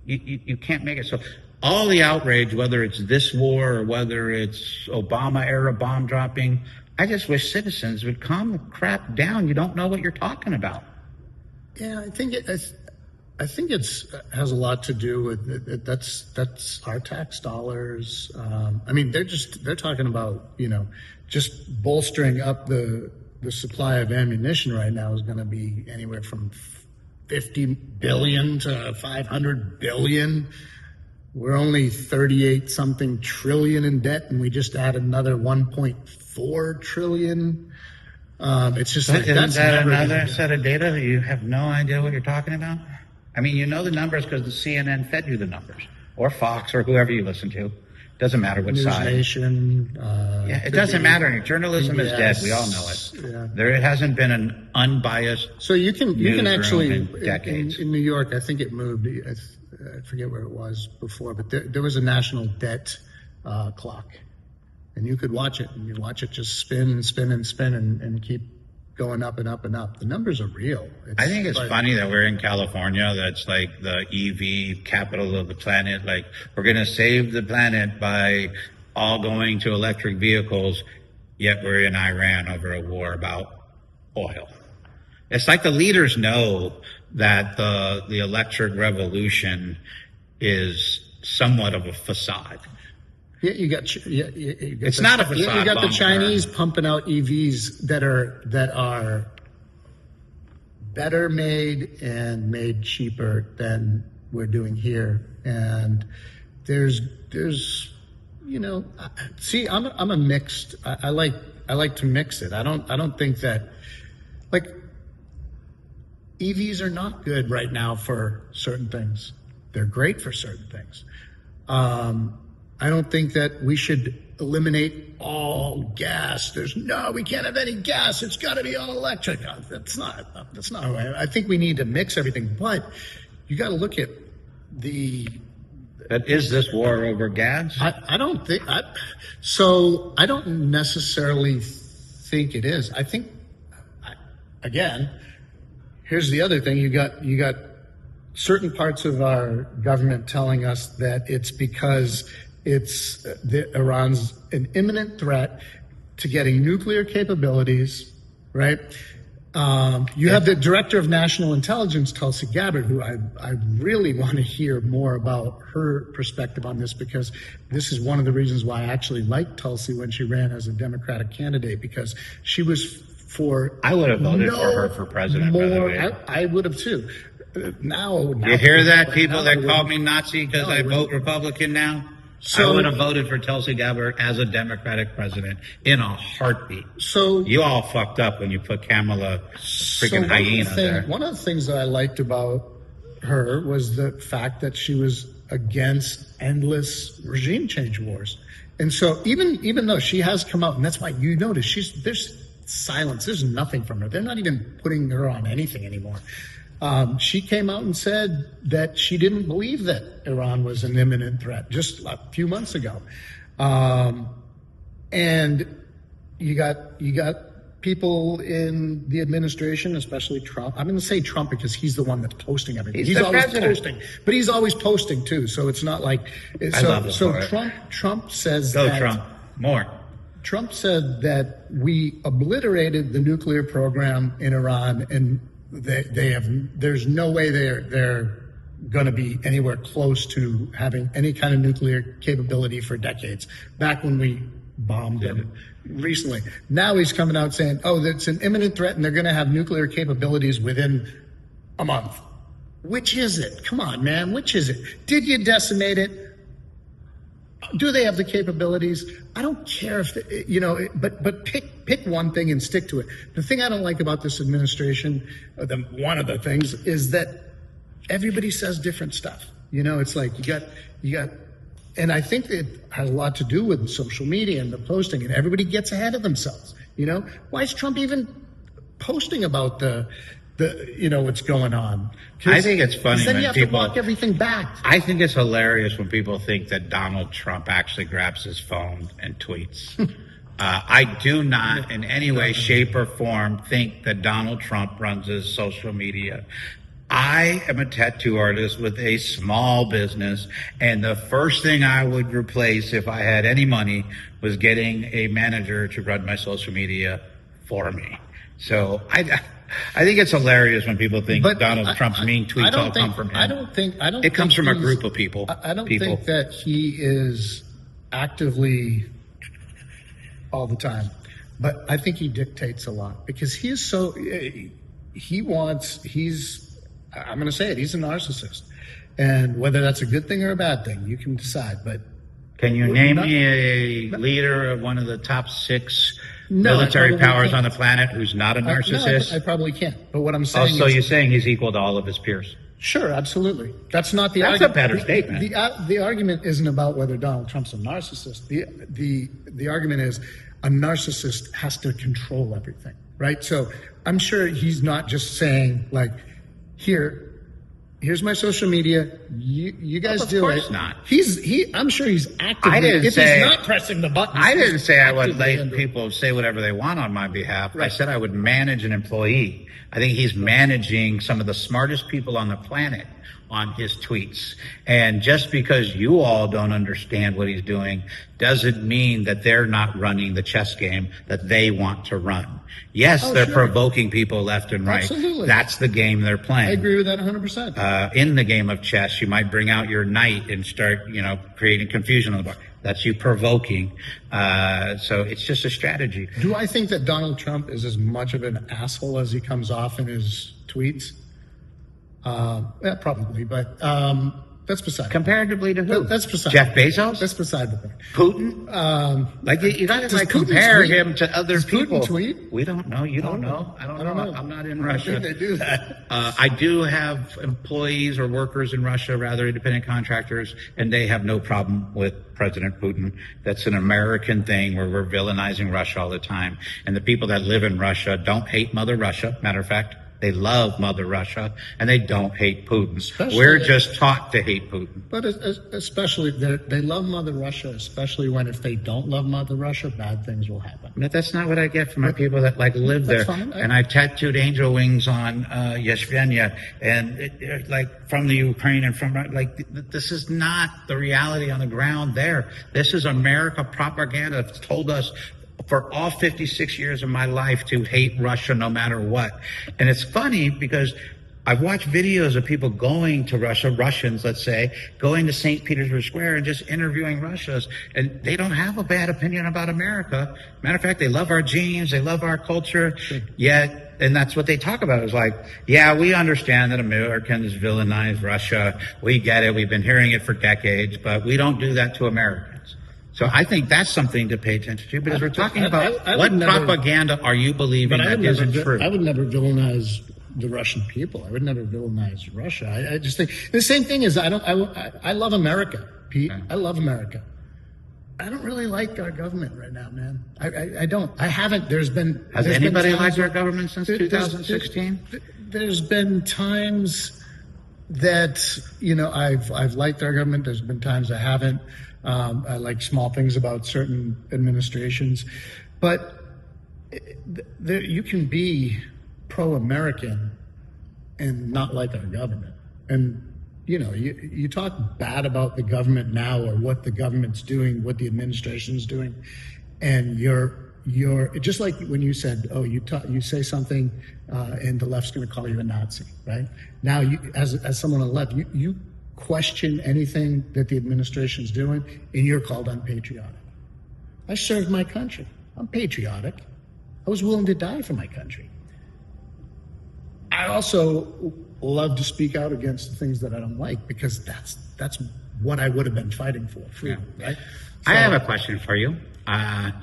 you can't make it. So all the outrage, whether it's this war or whether it's Obama-era bomb dropping, I just wish citizens would calm the crap down. You don't know what you're talking about. Yeah, I think it has a lot to do with it. That's our tax dollars. I mean, they're talking about, just bolstering up the supply of ammunition right now is going to be anywhere from 50 billion to 500 billion. We're only 38 something trillion in debt, and we just add another 1.4 trillion. It's just like, isn't that another set of data that you have no idea what you're talking about? I mean, you know the numbers because the CNN fed you the numbers, or Fox, or whoever you listen to. Doesn't matter what side. Nation. It doesn't matter. Journalism is dead. We all know it. Yeah. It hasn't been an unbiased. So you can actually in decades. In New York, I think it moved. I forget where it was before, but there was a national debt clock, and you could watch it, and you watch it just spin and spin and spin and keep going up and up and up. The numbers are real. I think it's funny that we're in California. That's like the EV capital of the planet. Like, we're going to save the planet by all going to electric vehicles, yet we're in Iran over a war about oil. It's like the leaders know that the electric revolution is somewhat of a facade. Yeah, you got it's not a facade. You got the Chinese pumping out EVs that are better made and made cheaper than we're doing here. And there's see, I'm a mixed. I like to mix it. I don't think that, like, EVs are not good right now for certain things. They're great for certain things. I don't think that we should eliminate all gas. We can't have any gas. It's got to be all electric. That's not right. I think we need to mix everything, but you got to look at But is this war over gas? I don't think. I don't necessarily think it is. I think, again, here's the other thing. You got certain parts of our government telling us that it's because Iran's an imminent threat to getting nuclear capabilities, right? You have the director of national intelligence, Tulsi Gabbard, who I really want to hear more about her perspective on this, because this is one of the reasons why I actually liked Tulsi when she ran as a Democratic candidate, because she was for. I would have voted for her for president. By the way. I would have too. now You hear that, people now that I call wouldn't- me Nazi because No, I I wouldn't. vote Republican now? So- I would have voted for Tulsi Gabbard as a Democratic president in a heartbeat. So You all fucked up when you put Kamala freaking hyena there. One of the things that I liked about her was the fact that she was against endless regime change wars. And so even though she has come out, and that's why you notice there's silence, there's nothing from her. They're not even putting her on anything anymore. She came out and said that she didn't believe that Iran was an imminent threat just a few months ago. And you got people in the administration, especially Trump. I'm going to say Trump because he's the one that's posting everything. He's the always president. posting, but he's always posting too. So it's not like love him for it. Trump says Go that Trump. More. Trump said that we obliterated the nuclear program in Iran, and there's no way they're going to be anywhere close to having any kind of nuclear capability for decades. Back when we bombed them recently. Now he's coming out saying, oh, that's an imminent threat and they're going to have nuclear capabilities within a month. Which is it? Come on, man. Which is it? Did you decimate it? Do they have the capabilities? I don't care if, but pick one thing and stick to it. The thing I don't like about this administration, one of the things, is that everybody says different stuff. It's like you got, and I think it has a lot to do with social media and the posting, and everybody gets ahead of themselves. Why is Trump even posting about the what's going on? I think it's funny then when you have people to walk everything back. I think it's hilarious when people think that Donald Trump actually grabs his phone and tweets. I do not in any way, shape, or form think that Donald Trump runs his social media. I am a tattoo artist with a small business, and the first thing I would replace if I had any money was getting a manager to run my social media for me. So I think it's hilarious when people think Donald Trump's mean tweets all come from him. I don't think it comes from a group of people. I don't think that he is actively all the time, but I think he dictates a lot because he is so. I'm going to say it. He's a narcissist, and whether that's a good thing or a bad thing, you can decide. But can you name me a leader of one of the top 6 military powers on the planet who's not a narcissist? I probably can't. But what I'm saying so is, you're saying he's equal to all of his peers? Sure, absolutely. That's not the That's argument. a better statement. The argument isn't about whether Donald Trump's a narcissist. The argument is a narcissist has to control everything, right? So I'm sure he's not just saying like, here's my social media. You guys do it. Of course not. I'm sure he's actively. I didn't if say he's not pressing the button. I didn't say I would actively let people say whatever they want on my behalf. Right. I said I would manage an employee. I think he's managing some of the smartest people on the planet on his tweets. And just because you all don't understand what he's doing doesn't mean that they're not running the chess game that they want to run. Yes, they're provoking people left and right. Absolutely. That's the game they're playing. I agree with that 100%. In the game of chess, you might bring out your knight and start, creating confusion on the board. That's you provoking. So it's just a strategy. Do I think that Donald Trump is as much of an asshole as he comes off in his tweets? Yeah, probably, but that's beside. Comparatively to who? That's beside. Jeff Bezos? That's beside the point. Putin? You got to Putin compare tweet? him to other people. Putin tweet? We don't know. You don't know. I don't know. I'm not in Russia. I think they do that. I do have employees or workers in Russia, rather independent contractors, and they have no problem with President Putin. That's an American thing where we're villainizing Russia all the time. And the people that live in Russia don't hate Mother Russia. Matter of fact, they love Mother Russia, and they don't hate Putin. We're just taught to hate Putin. But especially, they love Mother Russia, especially when if they don't love Mother Russia, bad things will happen. But that's not what I get from my people that live there. Fine. And I tattooed angel wings on Yeshvenia, and from the Ukraine and from this is not the reality on the ground there. This is America propaganda that's told us for all 56 years of my life to hate Russia no matter what. And it's funny because I've watched videos of people going to Russia, Russians, let's say, going to St. Petersburg Square and just interviewing Russians, and they don't have a bad opinion about America. Matter of fact, they love our genes, they love our culture, yet, and that's what they talk about, is like, yeah, we understand that Americans villainize Russia. We get it. We've been hearing it for decades, but we don't do that to Americans. So I think that's something to pay attention to, because we're talking about what propaganda are you believing that isn't true? I would never villainize the Russian people. I would never villainize Russia. I just think the same thing is I love America, Pete. Okay. I love America. I don't really like our government right now, man. I don't. I haven't. Has anybody liked our government since 2016? There's been times that, you know, I've liked our government. There's been times I haven't. I like small things about certain administrations, but you can be pro-American and not like our government. And, you know, you talk bad about the government now, or what the government's doing, what the administration's doing, and you're just like when you said, oh, you say something and the left's going to call you a Nazi, right? Now, as someone on the left, you question anything that the administration's doing, and you're called unpatriotic. I served my country. I'm patriotic. I was willing to die for my country. I also love to speak out against the things that I don't like, because that's what I would have been fighting for, freedom, right? So, I have a question for you. I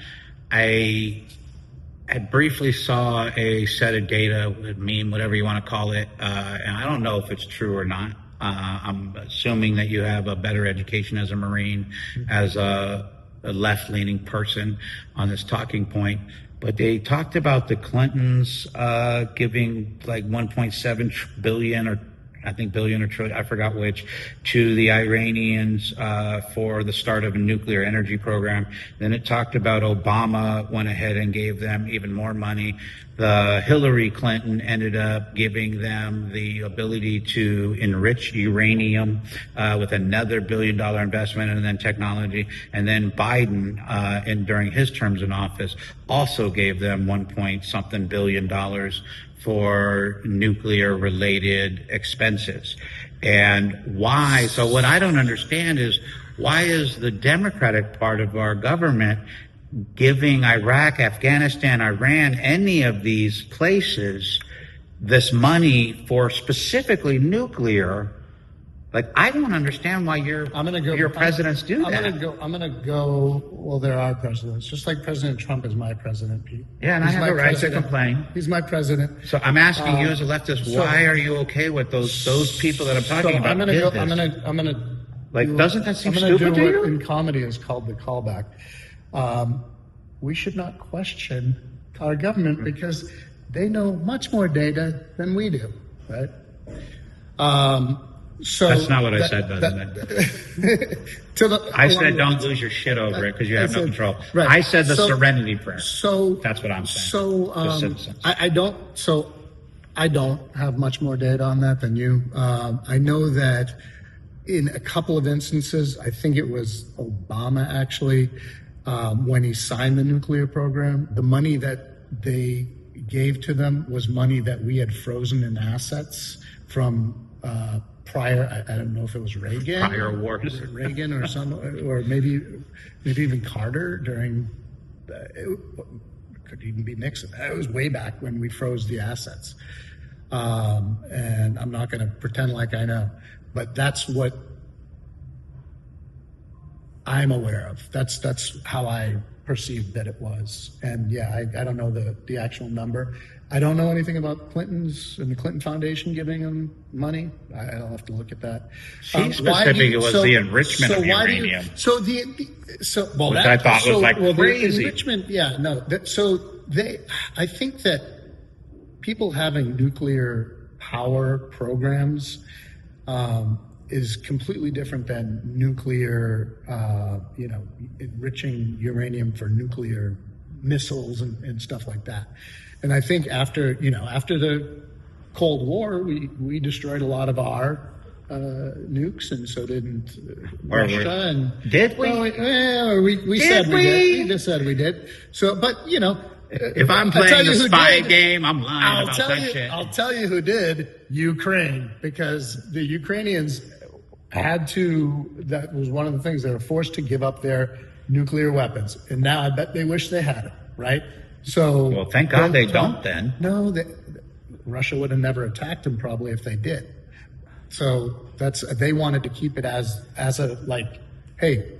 briefly saw a set of data, meme, whatever you want to call it, and I don't know if it's true or not. I'm assuming that you have a better education as a Marine, as a left-leaning person on this talking point. But they talked about the Clintons giving like 1.7 billion, or I think billion or trillion, I forgot which, to the Iranians for the start of a nuclear energy program. Then it talked about Obama went ahead and gave them even more money. The Hillary Clinton ended up giving them the ability to enrich uranium with another $1 billion investment, and then technology. And then Biden, during his terms in office, also gave them 1 billion for nuclear related expenses. And why? So what I don't understand is, why is the Democratic part of our government giving Iraq, Afghanistan, Iran, any of these places this money for specifically nuclear? Like, I don't understand why your presidents do that. I'm gonna go. Well, there are presidents, just like President Trump is my president, Pete. Yeah, and I have a right to complain. He's my president. So I'm asking you as a leftist, why are you okay with those people that I'm talking about? I'm gonna. Like, doesn't that seem stupid to you? In comedy is called the callback. We should not question our government, because they know much more data than we do, right? So that's not what I said, by the way. I said don't lose your shit over it because you have no control. Right. I said the serenity prayer. So that's what I'm saying. So I don't have much more data on that than you. I know that in a couple of instances, I think it was Obama actually, when he signed the nuclear program, the money that they gave to them was money that we had frozen in assets from prior. I don't know if it was Reagan. Prior wars. Was it Reagan or some, or maybe even Carter during. It could even be Nixon. It was way back when we froze the assets, and I'm not going to pretend like I know, but that's what I'm aware of. That's how I perceived that it was. And yeah, I don't know the actual number. I don't know anything about Clinton's and the Clinton Foundation giving them money. I'll have to look at that. She specifically was the enrichment of uranium. Which I thought was like crazy. The enrichment, yeah, no. I think that people having nuclear power programs is completely different than nuclear, enriching uranium for nuclear missiles and stuff like that. And I think after the Cold War, we destroyed a lot of our nukes, and so didn't Russia. And did we? Well, we said we did. We just said we did. So, but If I'm playing a spy game, I'm lying about that shit. I'll tell you who did. Ukraine, because the Ukrainians had to. That was one of the things, they were forced to give up their nuclear weapons, and now I bet they wish they had it. Right? So, well, thank God they don't. Then no, Russia would have never attacked them probably if they did. So they wanted to keep it as a like, hey.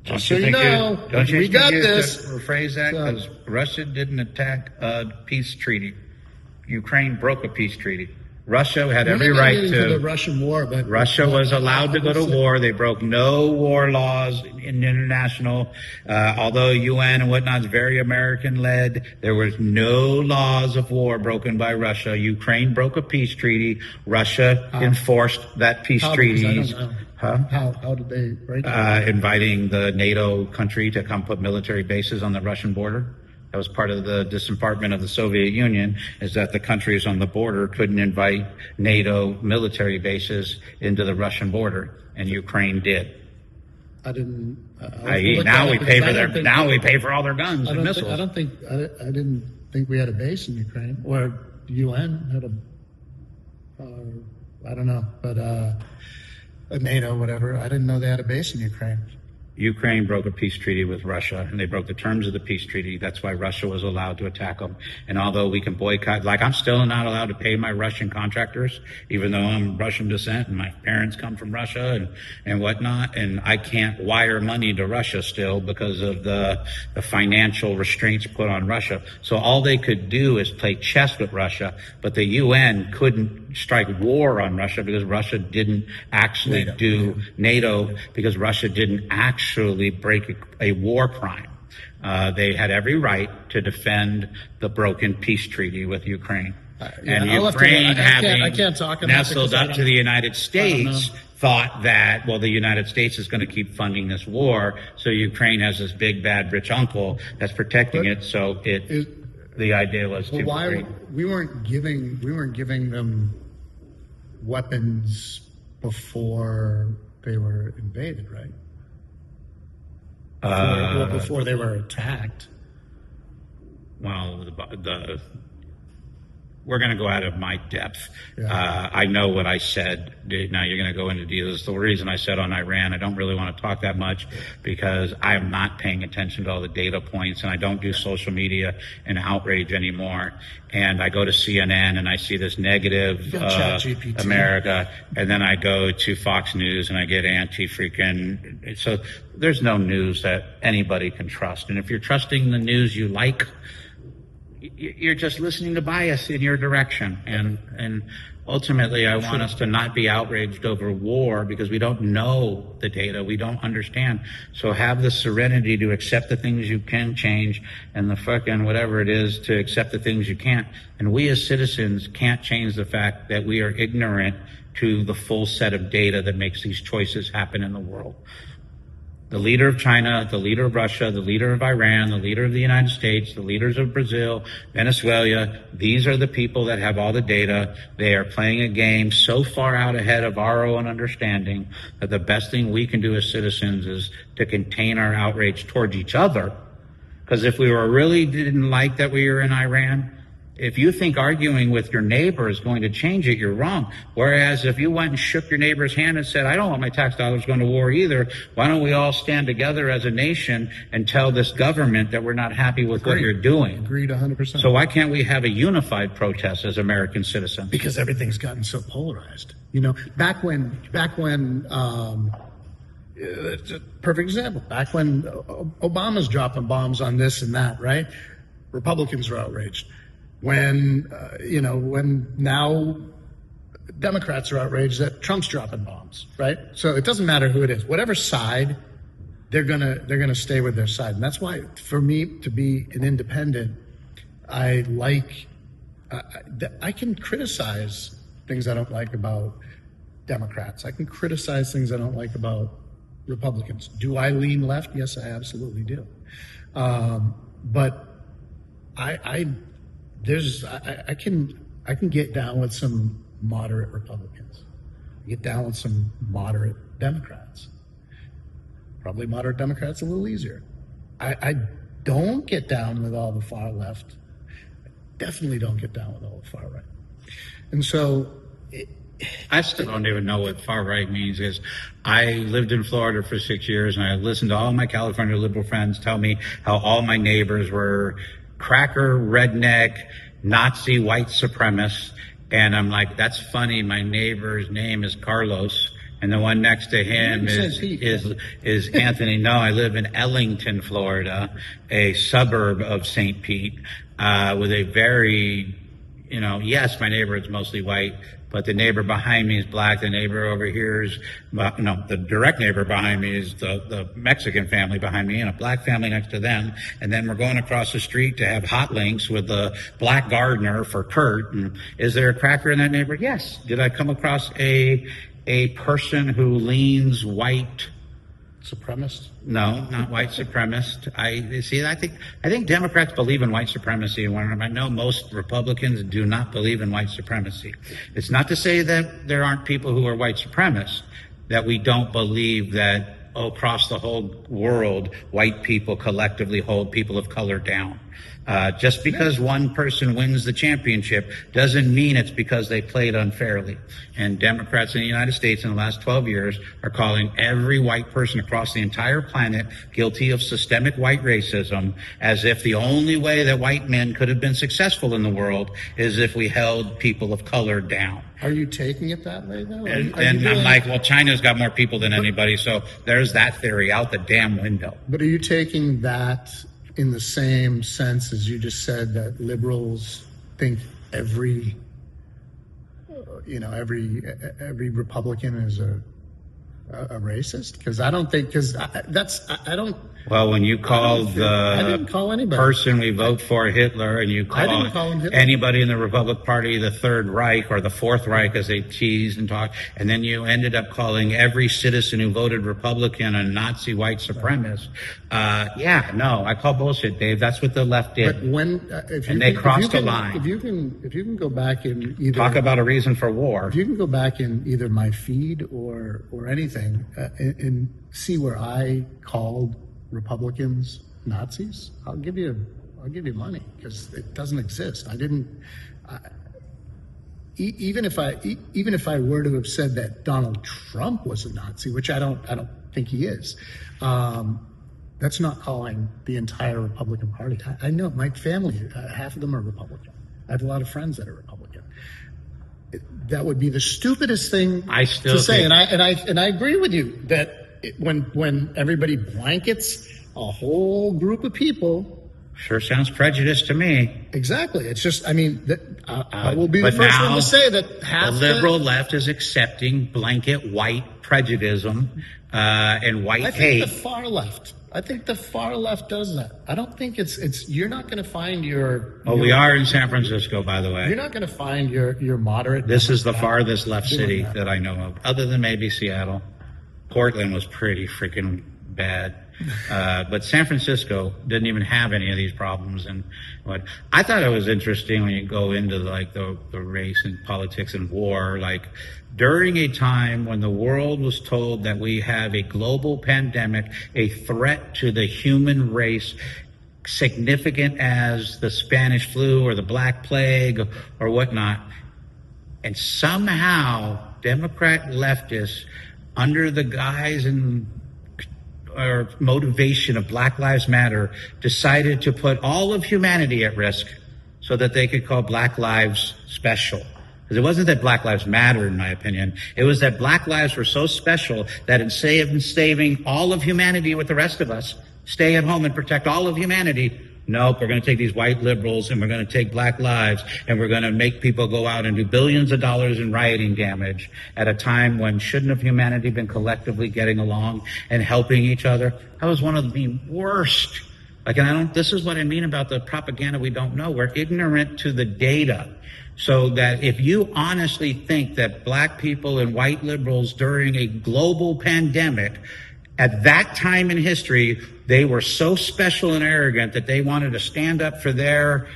Just so you know, we got this. Rephrase that, because Russia didn't attack a peace treaty. Ukraine broke a peace treaty. Russia had every right to the Russian war, but Russia was allowed to go to war. They broke no war laws in international. Although UN and whatnot is very American-led, there was no laws of war broken by Russia. Ukraine broke a peace treaty. Russia enforced that peace treaty. How did they break it? Inviting the NATO country to come put military bases on the Russian border. That was part of the disembarkment of the Soviet Union, is that the countries on the border couldn't invite NATO military bases into the Russian border, and Ukraine did. I didn't. Now we pay for all their guns and missiles. I didn't think we had a base in Ukraine, or the UN had I don't know, but NATO, whatever. I didn't know they had a base in Ukraine. Ukraine broke a peace treaty with Russia, and they broke the terms of the peace treaty. That's why Russia was allowed to attack them. And although we can boycott, like I'm still not allowed to pay my Russian contractors, even though I'm Russian descent and my parents come from Russia and whatnot, and I can't wire money to Russia still because of the financial restraints put on Russia. So all they could do is play chess with Russia, but the UN couldn't strike war on Russia because Russia didn't actually do NATO, because Russia didn't actually break a war crime. They had every right to defend the broken peace treaty with Ukraine. And Ukraine, having nestled up to the United States, thought that, well, the United States is going to keep funding this war, so Ukraine has this big, bad, rich uncle that's protecting it. So the idea was to. Why we weren't giving them weapons before they were invaded, right? Before they were attacked. Well, we're going to go out of my depth. Yeah. I know what I said. Now you're going to go into details. The reason I said on Iran, I don't really want to talk that much because I am not paying attention to all the data points, and I don't do social media and outrage anymore. And I go to CNN and I see this negative America, and then I go to Fox News and I get anti-freaking. So there's no news that anybody can trust. And if you're trusting the news you like, you're just listening to bias in your direction. And ultimately, I want us to not be outraged over war because we don't know the data. We don't understand. So have the serenity to accept the things you can change and the fucking whatever it is to accept the things you can't. And we as citizens can't change the fact that we are ignorant to the full set of data that makes these choices happen in the world. The leader of China, the leader of Russia, the leader of Iran, the leader of the United States, the leaders of Brazil, Venezuela, these are the people that have all the data. They are playing a game so far out ahead of our own understanding that the best thing we can do as citizens is to contain our outrage towards each other. Because if we really didn't like that we were in Iran, if you think arguing with your neighbor is going to change it, you're wrong. Whereas if you went and shook your neighbor's hand and said, I don't want my tax dollars going to war either, why don't we all stand together as a nation and tell this government that we're not happy with what you're doing? Agreed 100%. So why can't we have a unified protest as American citizens? Because everything's gotten so polarized. You know, back when perfect example, back when Obama's dropping bombs on this and that, right? Republicans were outraged. When now Democrats are outraged that Trump's dropping bombs, right? So it doesn't matter who it is, whatever side, they're gonna stay with their side, and that's why for me to be an independent, I can criticize things I don't like about Democrats. I can criticize things I don't like about Republicans. Do I lean left? Yes, I absolutely do. But I can get down with some moderate Republicans, get down with some moderate Democrats. Probably moderate Democrats a little easier. Don't get down with all the far left. Definitely don't get down with all the far right. And so I still don't even know what far right means, because I lived in Florida for 6 years, and I listened to all my California liberal friends tell me how all my neighbors were cracker, redneck, Nazi, white supremacists. And I'm like, that's funny. My neighbor's name is Carlos, and the one next to him is Anthony. No, I live in Ellington, Florida, a suburb of St. Pete, with a very, yes, my neighbor is mostly white, but the neighbor behind me is black. The neighbor over here is, the direct neighbor behind me is the Mexican family behind me, and a black family next to them. And then we're going across the street to have hot links with the black gardener for Kurt. And is there a cracker in that neighborhood? Yes. Did I come across a person who leans white? Supremacist? No, not white supremacist. I think Democrats believe in white supremacy, and I know most Republicans do not believe in white supremacy. It's not to say that there aren't people who are white supremacists, that we don't believe that across the whole world, white people collectively hold people of color down. Just because one person wins the championship doesn't mean it's because they played unfairly. And Democrats in the United States in the last 12 years are calling every white person across the entire planet guilty of systemic white racism, as if the only way that white men could have been successful in the world is if we held people of color down. Are you taking it that way, though? And I'm like, well, China's got more people than anybody, so there's that theory out the damn window. But are you taking that in the same sense as you just said, that liberals think every Republican is a racist? Because I don't think, I don't. Well, when you call I didn't call anybody person we vote for Hitler, and you call anybody in the Republican Party the Third Reich or the Fourth Reich, as they tease and talk, and then you ended up calling every citizen who voted Republican a Nazi white supremacist. I call bullshit, Dave. That's what the left did. But they crossed the line. If you can go back and either talk about a reason for war. If you can go back in either my feed or anything and see where I called Republicans Nazis, I'll give you money, because it doesn't exist. I didn't. Even if I were to have said that Donald Trump was a Nazi, which I don't think he is, that's not calling the entire Republican Party. I know my family, half of them are Republican. I have a lot of friends that are Republican. That would be the stupidest thing to say, and I agree with you that when everybody blankets a whole group of people, sure sounds prejudiced to me. Exactly. It's just, I will be the first one to say that half the liberal left is accepting blanket white prejudice and white hate. I think the far left does that. I don't think it's you're not going to find we are in San Francisco, by the way. You're not going to find your moderate. This is the farthest left city that I know of, other than maybe Seattle. Portland was pretty freaking bad. But San Francisco didn't even have any of these problems. And what I thought it was interesting when you go into the race and politics and war, during a time when the world was told that we have a global pandemic, a threat to the human race, significant as the Spanish flu or the Black Plague or whatnot, and somehow Democrat leftists, under the guise or motivation of Black Lives Matter, decided to put all of humanity at risk so that they could call Black Lives special. Because it wasn't that Black Lives Matter, in my opinion. It was that Black lives were so special that instead of saving all of humanity with the rest of us, stay at home and protect all of humanity, nope, we're going to take these white liberals and we're going to take Black lives and we're going to make people go out and do billions of dollars in rioting damage at a time when shouldn't have humanity been collectively getting along and helping each other? That was one of the worst. This is what I mean about the propaganda we don't know. We're ignorant to the data. So that if you honestly think that Black people and white liberals during a global pandemic, at that time in history, they were so special and arrogant that they wanted to stand up for their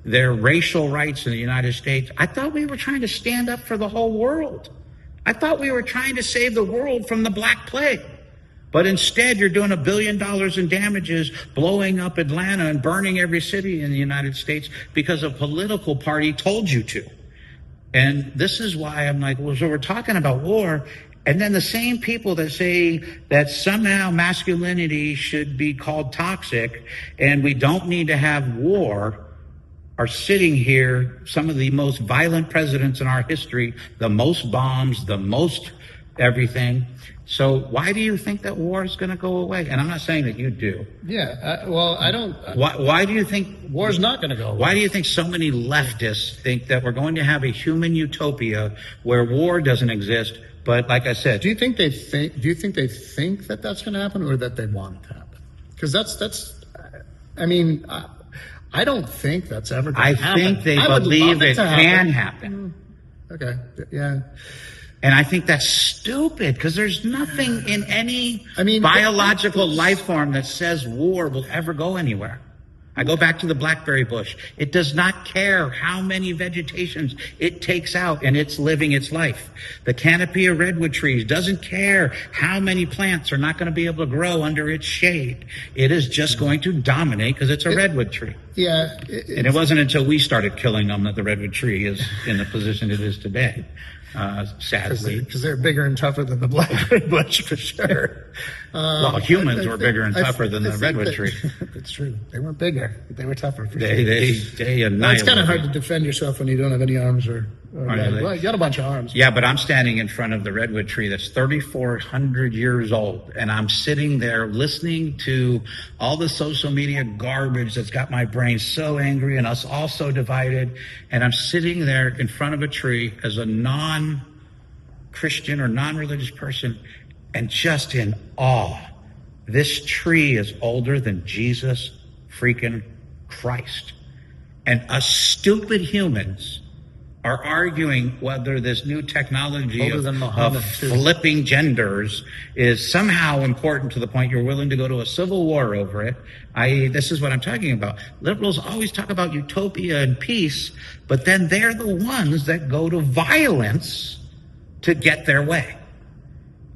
racial rights in the United States, I thought we were trying to stand up for the whole world. I thought we were trying to save the world from the Black Plague. But instead, you're doing $1 billion in damages, blowing up Atlanta and burning every city in the United States because a political party told you to. And this is why I'm like, well, so we're talking about war. And then the same people that say that somehow masculinity should be called toxic and we don't need to have war are sitting here, some of the most violent presidents in our history, the most bombs, the most everything. So why do you think that war is going to go away? And I'm not saying that you do. Yeah, well, I don't. Why do you think War's not going to go away? Why do you think so many leftists think that we're going to have a human utopia where war doesn't exist? But like I said, Do you think they think that that's going to happen, or that they want it to happen? Because that's. I mean, I don't think that's ever going to happen. I think they believe it can happen. Okay. Yeah. And I think that's stupid because there's nothing in any biological life form that says war will ever go anywhere. I go back to the blackberry bush. It does not care how many vegetations it takes out, and it's living its life. The canopy of redwood trees doesn't care how many plants are not going to be able to grow under its shade. It is just going to dominate because it's a redwood tree. Yeah. And it wasn't until we started killing them that the redwood tree is in the position it is today. Sadly, because they're bigger and tougher than the blackberry bush, for sure. Well, humans were bigger and tougher than the redwood tree. That's true. They weren't bigger, but they were tougher. For sure. They annihilated. It's kind of hard to defend yourself when you don't have any arms or well, you got a bunch of arms. Yeah, but I'm standing in front of the redwood tree that's 3,400 years old, and I'm sitting there listening to all the social media garbage that's got my brain so angry and us all so divided. And I'm sitting there in front of a tree as a non-Christian or non-religious person, and just in awe. This tree is older than Jesus freaking Christ. And us stupid humans are arguing whether this new technology of flipping genders is somehow important to the point you're willing to go to a civil war over it. This is what I'm talking about. Liberals always talk about utopia and peace, but then they're the ones that go to violence to get their way.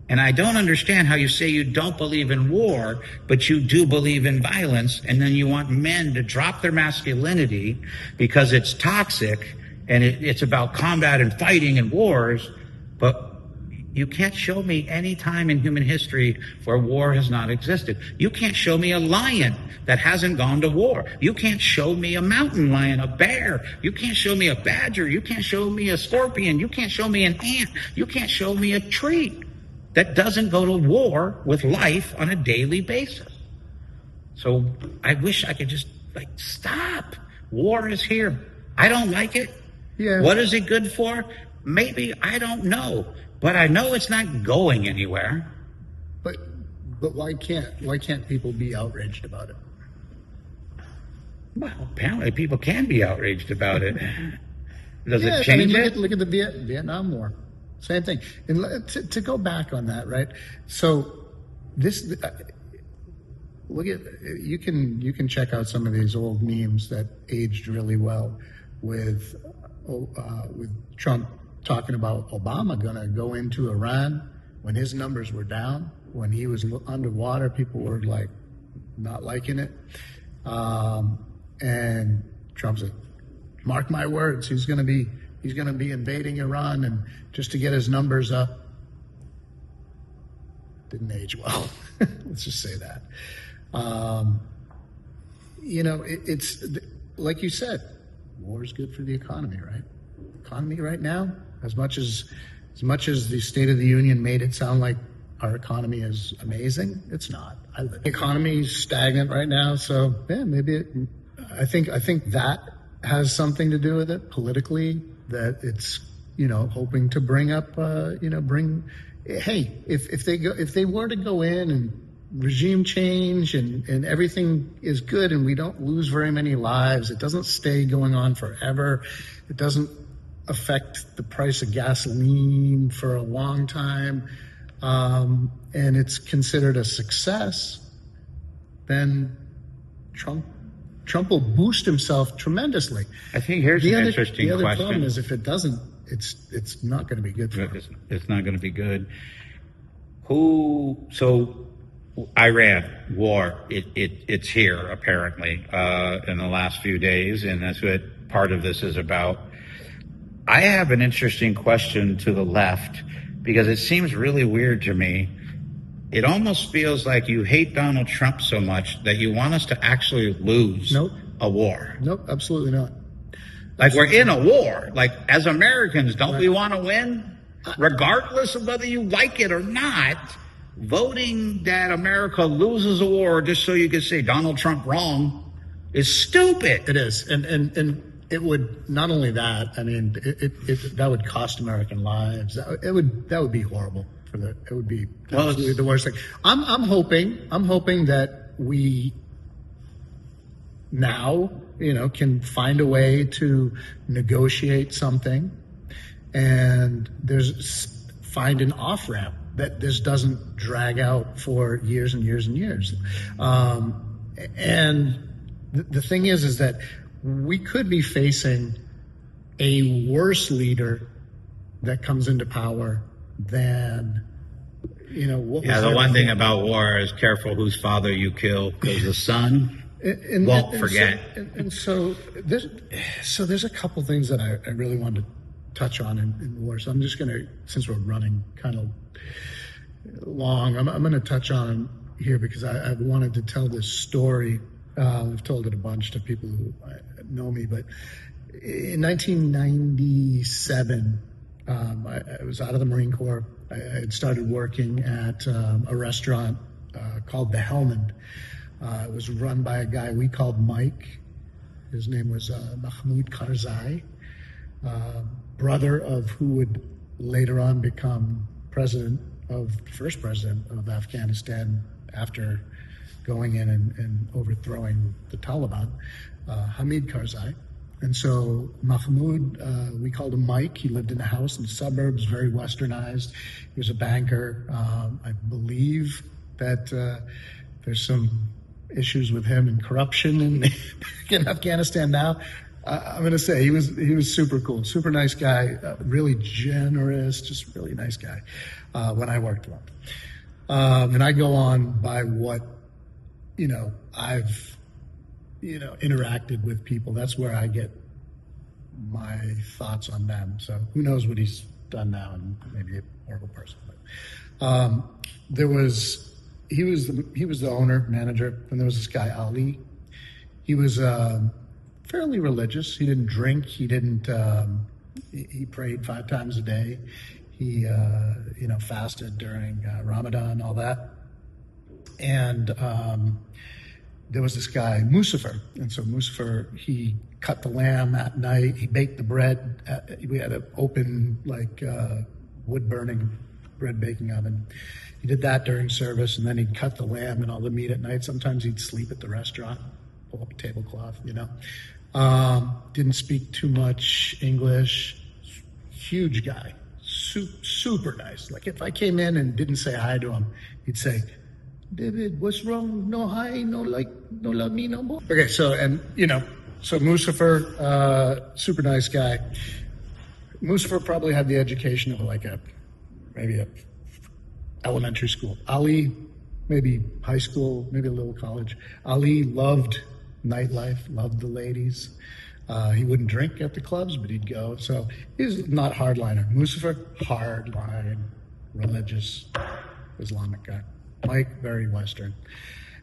And I don't understand how you say you don't believe in war, but you do believe in violence, and then you want men to drop their masculinity because it's toxic and it's about combat and fighting and wars. But you can't show me any time in human history where war has not existed. You can't show me a lion that hasn't gone to war. You can't show me a mountain lion, a bear. You can't show me a badger. You can't show me a scorpion. You can't show me an ant. You can't show me a tree that doesn't go to war with life on a daily basis. So I wish I could just stop. War is here. I don't like it. Yeah. What is it good for? Maybe, I don't know. But I know it's not going anywhere. But why can't people be outraged about it? Well, apparently people can be outraged about it. Does it change it? Look at the Vietnam War. Same thing. And to go back on that, right? So look at you can check out some of these old memes that aged really well with Trump talking about Obama going to go into Iran when his numbers were down, when he was underwater. People were not liking it, and Trump said, "Mark my words, he's going to be invading Iran, and just to get his numbers up." Didn't age well. Let's just say that. It's like you said, war is good for the economy, right? Economy right now, as much as the State of the Union made it sound like our economy is amazing, it's not. The economy is stagnant right now, so yeah, maybe I think that has something to do with it politically. That it's hoping to bring up hey, if they were to go in and regime change and everything is good and we don't lose very many lives, it doesn't stay going on forever, it doesn't affect the price of gasoline for a long time, and it's considered a success, then Trump will boost himself tremendously. I think here's an interesting question. The other problem is if it doesn't, it's not going to be good for him. It's not going to be good. So Iran war, it's here apparently in the last few days, and that's what part of this is about. I have an interesting question to the left because it seems really weird to me. It almost feels like you hate Donald Trump so much that you want us to actually lose Nope. a war. Nope, absolutely not. Like we're in a war. Like as Americans, don't we want to win? Regardless of whether you like it or not, voting that America loses a war just so you can say Donald Trump wrong is stupid. It is. And it would, not only that, I mean, that would cost American lives. That would be horrible. It would be absolutely the worst thing. I'm hoping that we now, can find a way to negotiate something and find an off ramp that this doesn't drag out for years and years and years. And the thing is that we could be facing a worse leader that comes into power than, what was the one thing about war is careful whose father you kill, because the son won't forget. So there's a couple things that I really wanted to touch on in war. So I'm just going to, since we're running kind of long, I'm going to touch on here because I wanted to tell this story. I've told it a bunch to people who know me, but in 1997, I was out of the Marine Corps. I had started working at a restaurant called The Helmand. It was run by a guy we called Mike. His name was Mahmoud Karzai, brother of who would later on become first president of Afghanistan after going in and overthrowing the Taliban, Hamid Karzai. And so Mahmoud, we called him Mike. He lived in a house in the suburbs, very westernized. He was a banker. I believe that there's some issues with him and corruption in Afghanistan now. I'm going to say he was super cool, super nice guy, really generous, just really nice guy when I worked with him. And I go on by what, I've interacted with people. That's where I get my thoughts on them. So who knows what he's done now, and maybe a horrible person. But he was the owner, manager, and there was this guy, Ali. He was fairly religious. He didn't drink. He didn't. He prayed 5 times a day. He fasted during Ramadan, all that. And there was this guy, Musafer. And so Musafer, he cut the lamb at night. He baked the bread. We had an open, wood-burning bread baking oven. He did that during service, and then he'd cut the lamb and all the meat at night. Sometimes he'd sleep at the restaurant, pull up a tablecloth, Didn't speak too much English. Huge guy. Super nice. Like if I came in and didn't say hi to him, he'd say, "David, what's wrong? No hi, no love me no more." Okay, so Musafer, super nice guy. Musafer probably had the education of maybe a elementary school. Ali, maybe high school, maybe a little college. Ali loved nightlife, loved the ladies. He wouldn't drink at the clubs, but he'd go. So he's not hardliner. Musafer, hardline, religious, Islamic guy. Mike, very Western.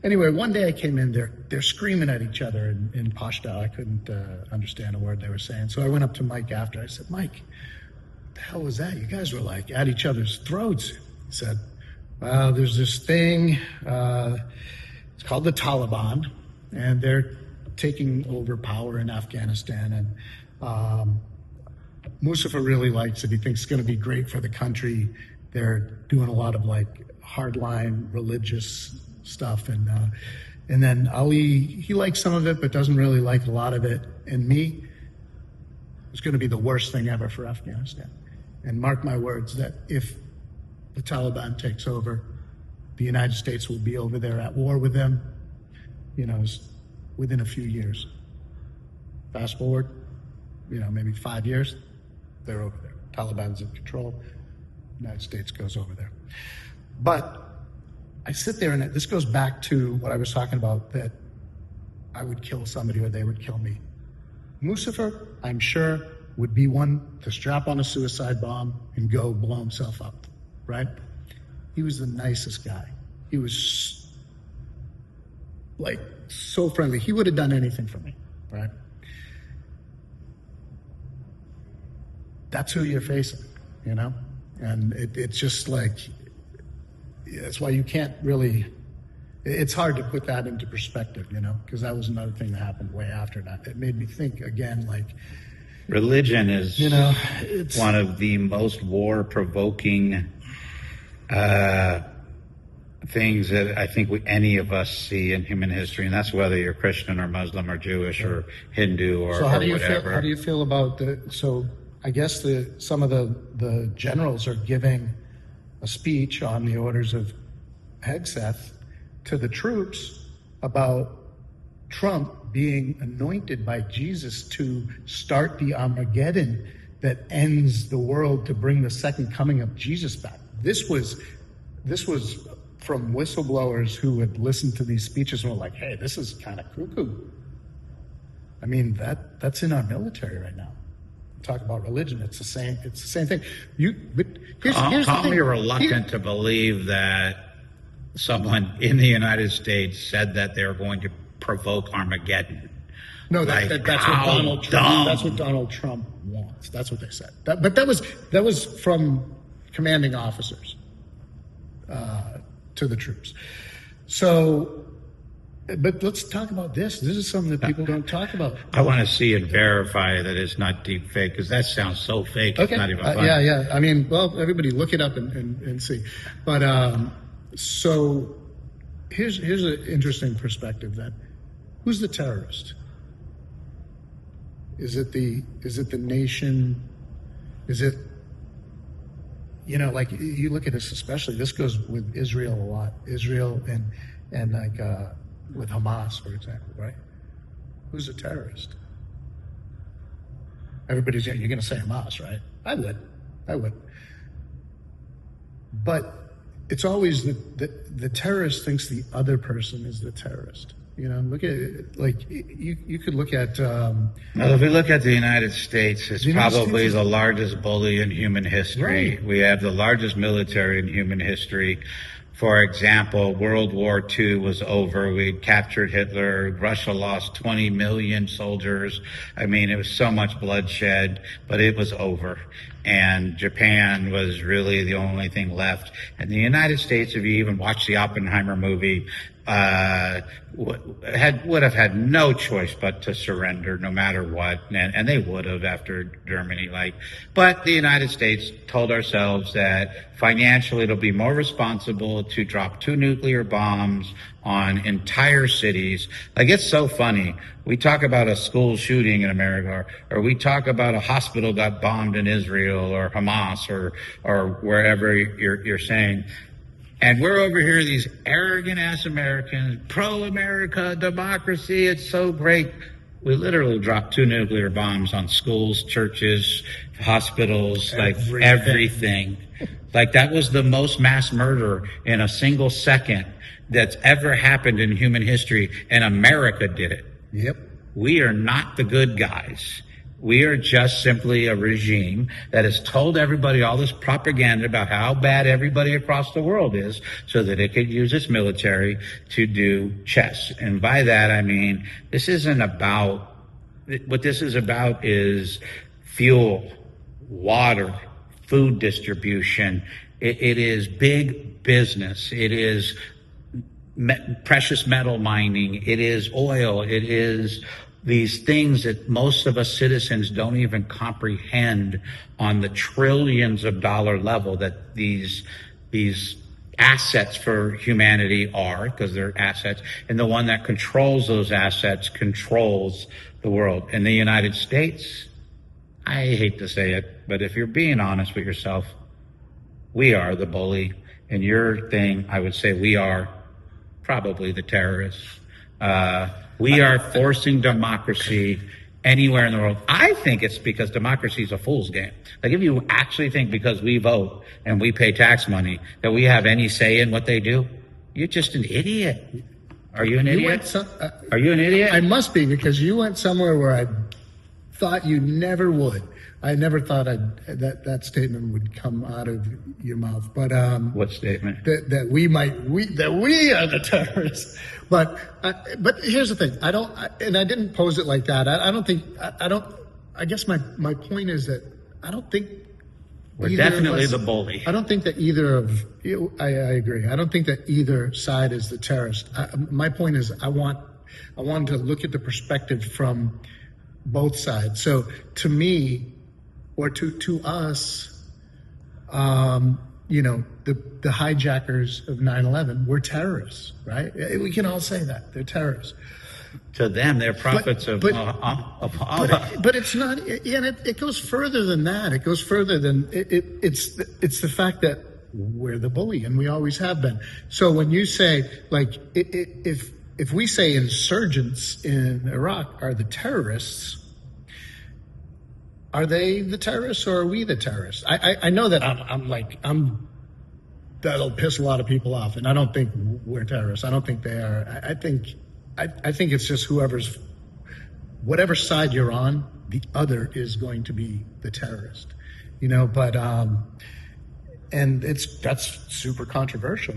Anyway, one day I came in, they're screaming at each other in Pashto. I couldn't understand a word they were saying. So I went up to Mike after. I said, "Mike, what the hell was that? You guys were at each other's throats." He said, "Well, there's this thing, it's called the Taliban, and they're taking over power in Afghanistan. And Musafer really likes it. He thinks it's going to be great for the country. They're doing a lot of hardline religious stuff. And then Ali, he likes some of it, but doesn't really like a lot of it. And me, it's going to be the worst thing ever for Afghanistan. And mark my words that if the Taliban takes over, the United States will be over there at war with them, within a few years. Fast forward, maybe 5 years, they're over there. Taliban's in control. The United States goes over there. But I sit there, and this goes back to what I was talking about, that I would kill somebody or they would kill me. Lucifer, I'm sure, would be one to strap on a suicide bomb and go blow himself up, right? He was the nicest guy. He was like so friendly. He would have done anything for me, right? That's who you're facing, you know? And it's just like, that's why you can't really, it's hard to put that into perspective, you know, because that was another thing that happened way after that. It made me think again, like, religion is, you know, it's one of the most war-provoking things that I think any of us see in human history, and that's whether you're Christian or Muslim or Jewish or Hindu or, so how do you whatever. feel? How do you feel about so I guess some of the generals are giving a speech on the orders of Hegseth to the troops about Trump being anointed by Jesus to start the Armageddon that ends the world, to bring the second coming of Jesus back. This was from whistleblowers who had listened to these speeches and were like, hey, this is kind of cuckoo. I mean, that's in our military right now. Talk about religion, it's the same thing. But here's the Call thing. me reluctant to believe that someone in the United States said that they're going to provoke Armageddon. No, Like, that's what how Donald Trump. dumb. That's what Donald Trump wants. That's what they said. But that was from commanding officers to the troops. So, but let's talk about this. This is something that people don't talk about. I want to see and verify that it's not deep fake, because that sounds so fake. Okay. It's not even funny. Yeah. I mean, well, everybody look it up and see. But so here's an interesting perspective then. Who's the terrorist? Is it the nation? Is it, you know, like you look at this, especially this goes with Israel a lot. Israel and like with Hamas, for example, right? Who's a terrorist? You're going to say Hamas, right? I would. But it's always the terrorist thinks the other person is the terrorist. You know, look at it, like you could look at. Well, if we look at the United States, it's probably the largest bully in human history. Right. We have the largest military in human history. For example, World War II was over. We captured Hitler. Russia lost 20 million soldiers. I mean, it was so much bloodshed, but it was over. And Japan was really the only thing left. And the United States, if you even watch the Oppenheimer movie, would have had no choice but to surrender no matter what, and they would have after Germany. But the United States told ourselves that financially it'll be more responsible to drop 2 nuclear bombs on entire cities. It's so funny. We talk about a school shooting in America, or we talk about a hospital got bombed in Israel or Hamas or wherever you're saying. And we're over here, these arrogant ass Americans, pro-America, democracy, it's so great. We literally dropped 2 nuclear bombs on schools, churches, hospitals, everything. That was the most mass murder in a single second that's ever happened in human history, and America did it. Yep. We are not the good guys. We are just simply a regime that has told everybody all this propaganda about how bad everybody across the world is so that it could use its military to do chess. And by that, I mean, what this is about is fuel, water, food distribution. It is big business. It is precious metal mining. It is oil. It is these things that most of us citizens don't even comprehend on the trillions of dollar level that these assets for humanity are, because they're assets, and the one that controls those assets controls the world. In the United States, I hate to say it, but if you're being honest with yourself, we are the bully. And your thing, I would say we are probably the terrorists. We are forcing democracy anywhere in the world. I think it's because democracy is a fool's game. If you actually think because we vote and we pay tax money that we have any say in what they do, You're just an idiot. Are you an You idiot? went some, Are you an idiot? I must be, because you went somewhere where I thought you never would. I never thought that statement would come out of your mouth. But What statement? that we are the terrorists. But here's the thing. I didn't pose it like that. I guess my point is that I don't think We're either of definitely us- the bully. I don't think that either of you. I agree. I don't think that either side is the terrorist. My point is, I wanted to look at the perspective from both sides. So to me, or to us, the hijackers of 9/11 were terrorists, right? We can all say that they're terrorists. To them, they're prophets of Allah. But it's not. And it goes further than that. It goes further than it's the fact that we're the bully, and we always have been. So when you say, like, if we say insurgents in Iraq are the terrorists, are they the terrorists or are we the terrorists? I know that I'm that'll piss a lot of people off, and I don't think we're terrorists. I don't think they are. I think it's just whatever side you're on, the other is going to be the terrorist, but and that's super controversial,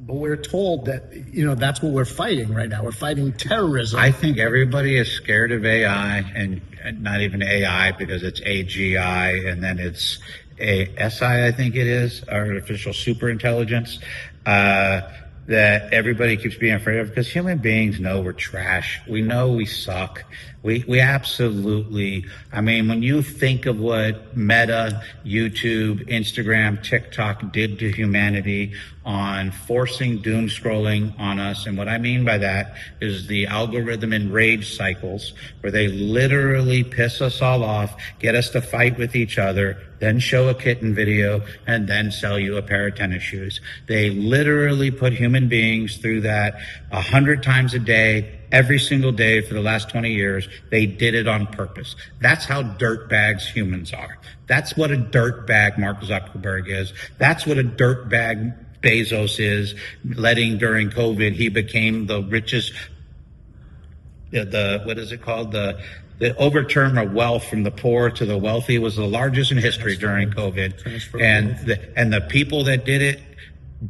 but we're told that, that's what we're fighting right now. We're fighting terrorism. I think everybody is scared of AI, and not even AI, because it's AGI, and then it's ASI, I think it is, artificial superintelligence, that everybody keeps being afraid of, because human beings know we're trash. We know we suck. We absolutely, when you think of what Meta, YouTube, Instagram, TikTok did to humanity on forcing doom scrolling on us, and what I mean by that is the algorithm and rage cycles, where they literally piss us all off, get us to fight with each other, then show a kitten video, and then sell you a pair of tennis shoes. They literally put human beings through that 100 times a day, every single day for the last 20 years. They did it on purpose. That's how dirtbags humans are. That's what a dirtbag Mark Zuckerberg is. That's what a dirtbag Bezos is, during COVID, he became the richest, what is it called? The overturn of wealth from the poor to the wealthy was the largest in history during COVID. And the people that did it,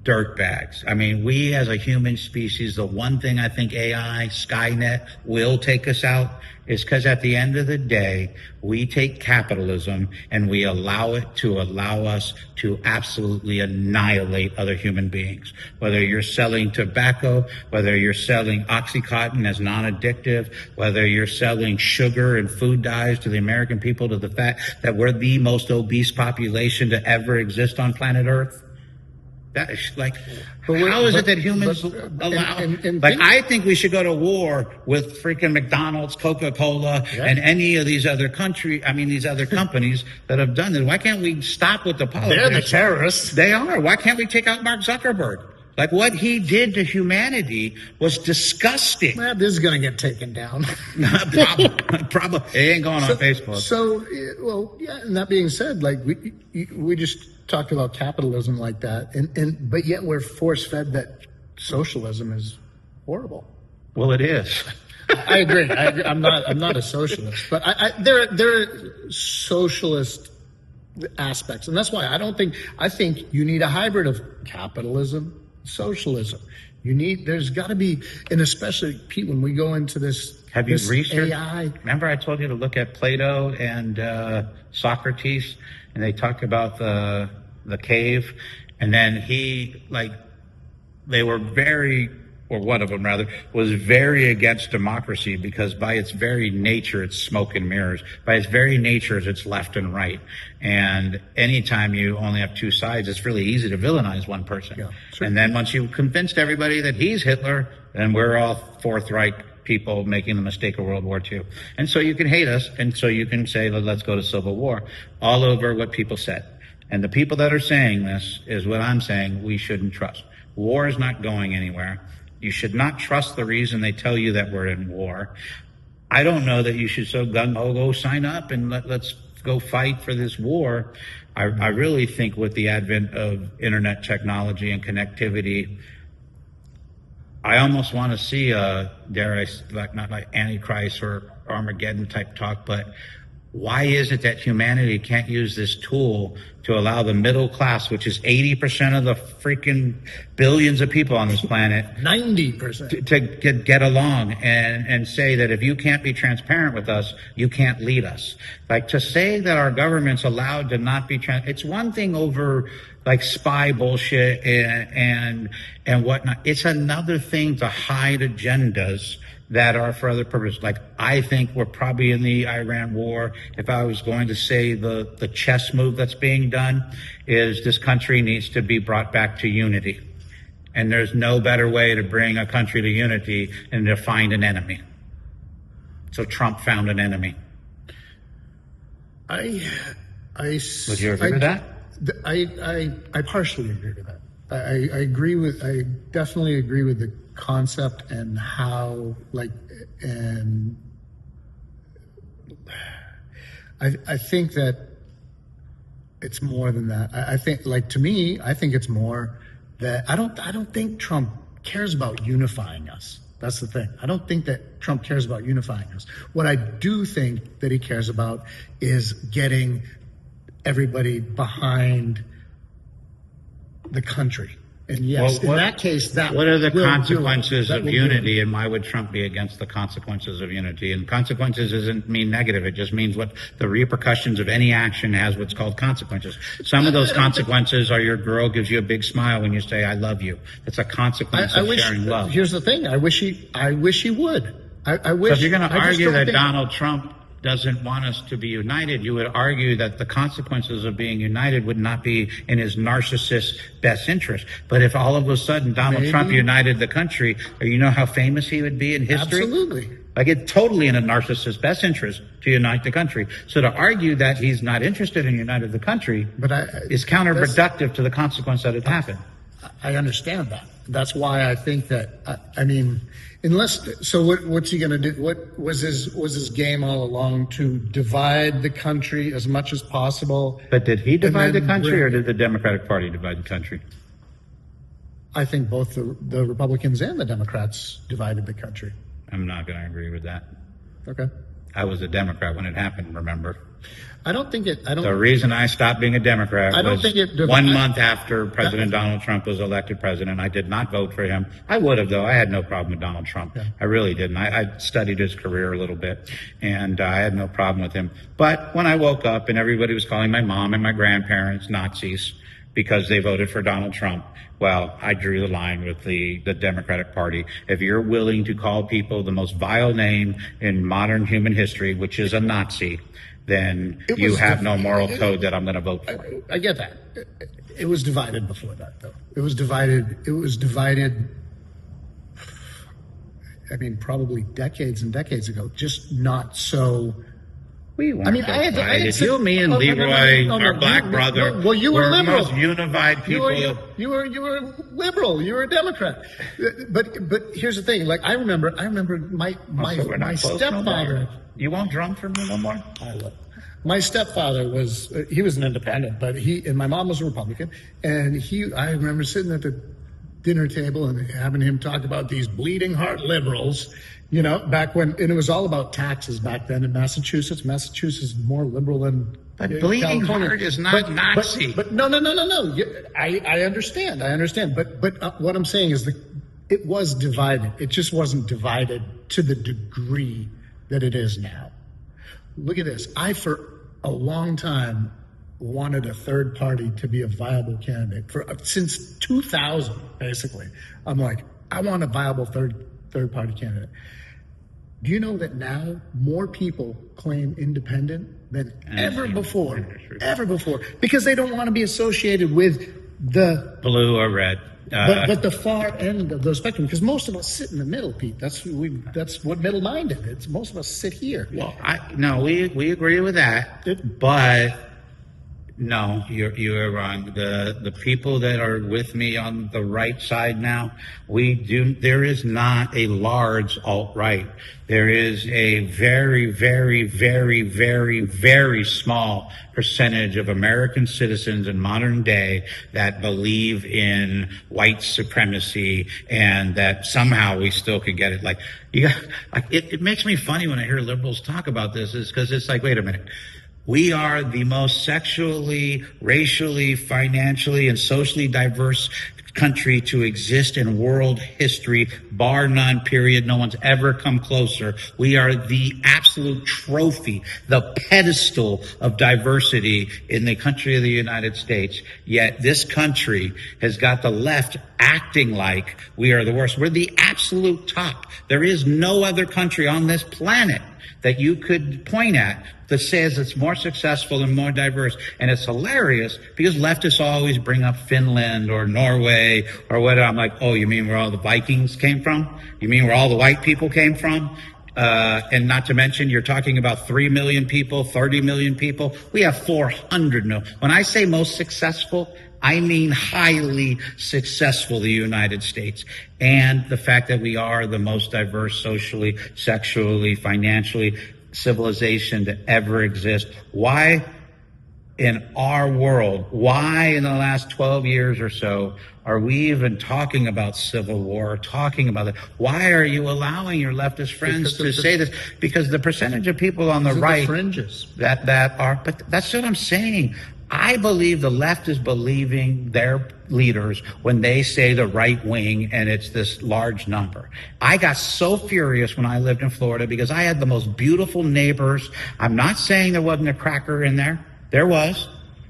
dirtbags. We as a human species, the one thing I think AI, Skynet will take us out is because at the end of the day, we take capitalism and we allow it to allow us to absolutely annihilate other human beings. Whether you're selling tobacco, whether you're selling Oxycontin as non-addictive, whether you're selling sugar and food dyes to the American people, to the fact that we're the most obese population to ever exist on planet Earth. That is how is it that humans allow? I think we should go to war with freaking McDonald's, Coca-Cola, and any of these other these other companies that have done this. Why can't we stop with the politics? They're the terrorists. They are. Why can't we take out Mark Zuckerberg? What he did to humanity was disgusting. Well, this is going to get taken down. Probably. It ain't going on Facebook. So, and that being said, we just talked about capitalism like that, but yet we're force-fed that socialism is horrible. Well, it is. I agree. I'm not a socialist, but there are socialist aspects, and that's why I think you need a hybrid of capitalism, socialism. There's got to be, and especially, Pete, when we go into this, have you researched AI? Remember I told you to look at Plato and Socrates, and they talk about the cave, and then they were one of them rather, was very against democracy, because by its very nature, it's smoke and mirrors. By its very nature, it's left and right. And anytime you only have two sides, it's really easy to villainize one person. Yeah, sure. And then once you've convinced everybody that he's Hitler, then we're all Fourth Reich people making the mistake of World War II. And so you can hate us, and so you can say, let's go to civil war, all over what people said. And the people that are saying this is what I'm saying we shouldn't trust. War is not going anywhere. You should not trust the reason they tell you that we're in war. I don't know that you should so gung-ho go sign up and let's go fight for this war. I really think with the advent of internet technology and connectivity, I almost want to see not like Antichrist or Armageddon type talk, but why is it that humanity can't use this tool to allow the middle class, which is 80% of the freaking billions of people on this planet, 90%, to get along and say that if you can't be transparent with us, you can't lead us. Like, to say that our government's allowed to not be it's one thing over like spy bullshit and whatnot. It's another thing to hide agendas that are for other purposes. Like, I think we're probably in the Iran war. If I was going to say the chess move that's being done is this country needs to be brought back to unity. And there's no better way to bring a country to unity than to find an enemy. So Trump found an enemy. Would you agree with that? I partially agree with that. I definitely agree with the concept and how, and I think that it's more than that. I think, to me, I think it's more that I don't think Trump cares about unifying us. That's the thing. I don't think that Trump cares about unifying us. What I do think that he cares about is getting everybody behind the country. And yes, in that case, what are the consequences of unity, and why would Trump be against the consequences of unity? And consequences doesn't mean negative. It just means what the repercussions of any action has what's called consequences. Some of those consequences are your girl gives you a big smile when you say, "I love you." That's a consequence of sharing love. Here's the thing. I wish he would. I wish. So if you're going to argue that Donald Trump doesn't want us to be united, you would argue that the consequences of being united would not be in his narcissist's best interest. But if all of a sudden Donald Trump united the country, you know how famous he would be in history? Absolutely. Like, it's totally in a narcissist's best interest to unite the country. So to argue that he's not interested in uniting the country is counterproductive to the consequence that it happened. I understand that. That's why I think that, what's he going to do? What was his game all along? To divide the country as much as possible. But did he divide the country, or did the Democratic Party divide the country? I think both the Republicans and the Democrats divided the country. I'm not going to agree with that. Okay. I was a Democrat when it happened, remember? The reason I stopped being a Democrat was 1 month after President Donald Trump was elected president. I did not vote for him. I would have, though. I had no problem with Donald Trump. Yeah. I really didn't. I studied his career a little bit, and I had no problem with him. But when I woke up and everybody was calling my mom and my grandparents Nazis because they voted for Donald Trump, well, I drew the line with the Democratic Party. If you're willing to call people the most vile name in modern human history, which is a Nazi, then you have no moral code that I'm going to vote for. I get that. It was divided before that, though. It was divided. Probably decades and decades ago. Just not so. We weren't divided. You, me, and Leroy, our black brother. Well, you were liberal. Most unified people. You were liberal. You were a Democrat. But here's the thing. I remember my stepfather. You won't drum for me no more? I will. My stepfather was an independent, but and my mom was a Republican, and I remember sitting at the dinner table and having him talk about these bleeding heart liberals, back when, and it was all about taxes back then in Massachusetts. Massachusetts is more liberal than But bleeding heart is not Nazi. But no. I understand. But what I'm saying is it was divided. It just wasn't divided to the degree that it is now. Look at this. I, for a long time, wanted a third party to be a viable candidate. Since 2000, basically. I'm like, I want a viable third party candidate. Do you know that now more people claim independent than ever before? Ever before. Because they don't want to be associated with the blue or red. But the far end of the spectrum, because most of us sit in the middle, Pete. That's what middle-minded is. Most of us sit here. Well, we agree with that, but No, you're wrong. The people that are with me on the right side now, there is not a large alt-right. There is a very, very, very, very, very small percentage of American citizens in modern day that believe in white supremacy, and that somehow we still could get it. It makes me funny when I hear liberals talk about this, is because it's like, wait a minute. We are the most sexually, racially, financially, and socially diverse country to exist in world history, bar none, period. No one's ever come closer. We are the absolute trophy, the pedestal of diversity in the country of the United States. Yet this country has got the left acting like we are the worst. We're the absolute top. There is no other country on this planet that you could point at that says it's more successful and more diverse. And it's hilarious because leftists always bring up Finland or Norway or whatever. I'm like, oh, you mean where all the Vikings came from? You mean where all the white people came from? And not to mention, you're talking about 3 million people, 30 million people. We have 400 million. When I say most successful, I mean highly successful, the United States. And the fact that we are the most diverse socially, sexually, financially civilization to ever exist. Why in our world, why in the last 12 years or so are we even talking about civil war, talking about it? Why are you allowing your leftist friends to say this? Because the percentage of people on the right fringes that are, but that's what I'm saying. I believe the left is believing their leaders when they say the right wing, and it's this large number. I got so furious when I lived in Florida because I had the most beautiful neighbors. I'm not saying there wasn't a cracker in there. There was.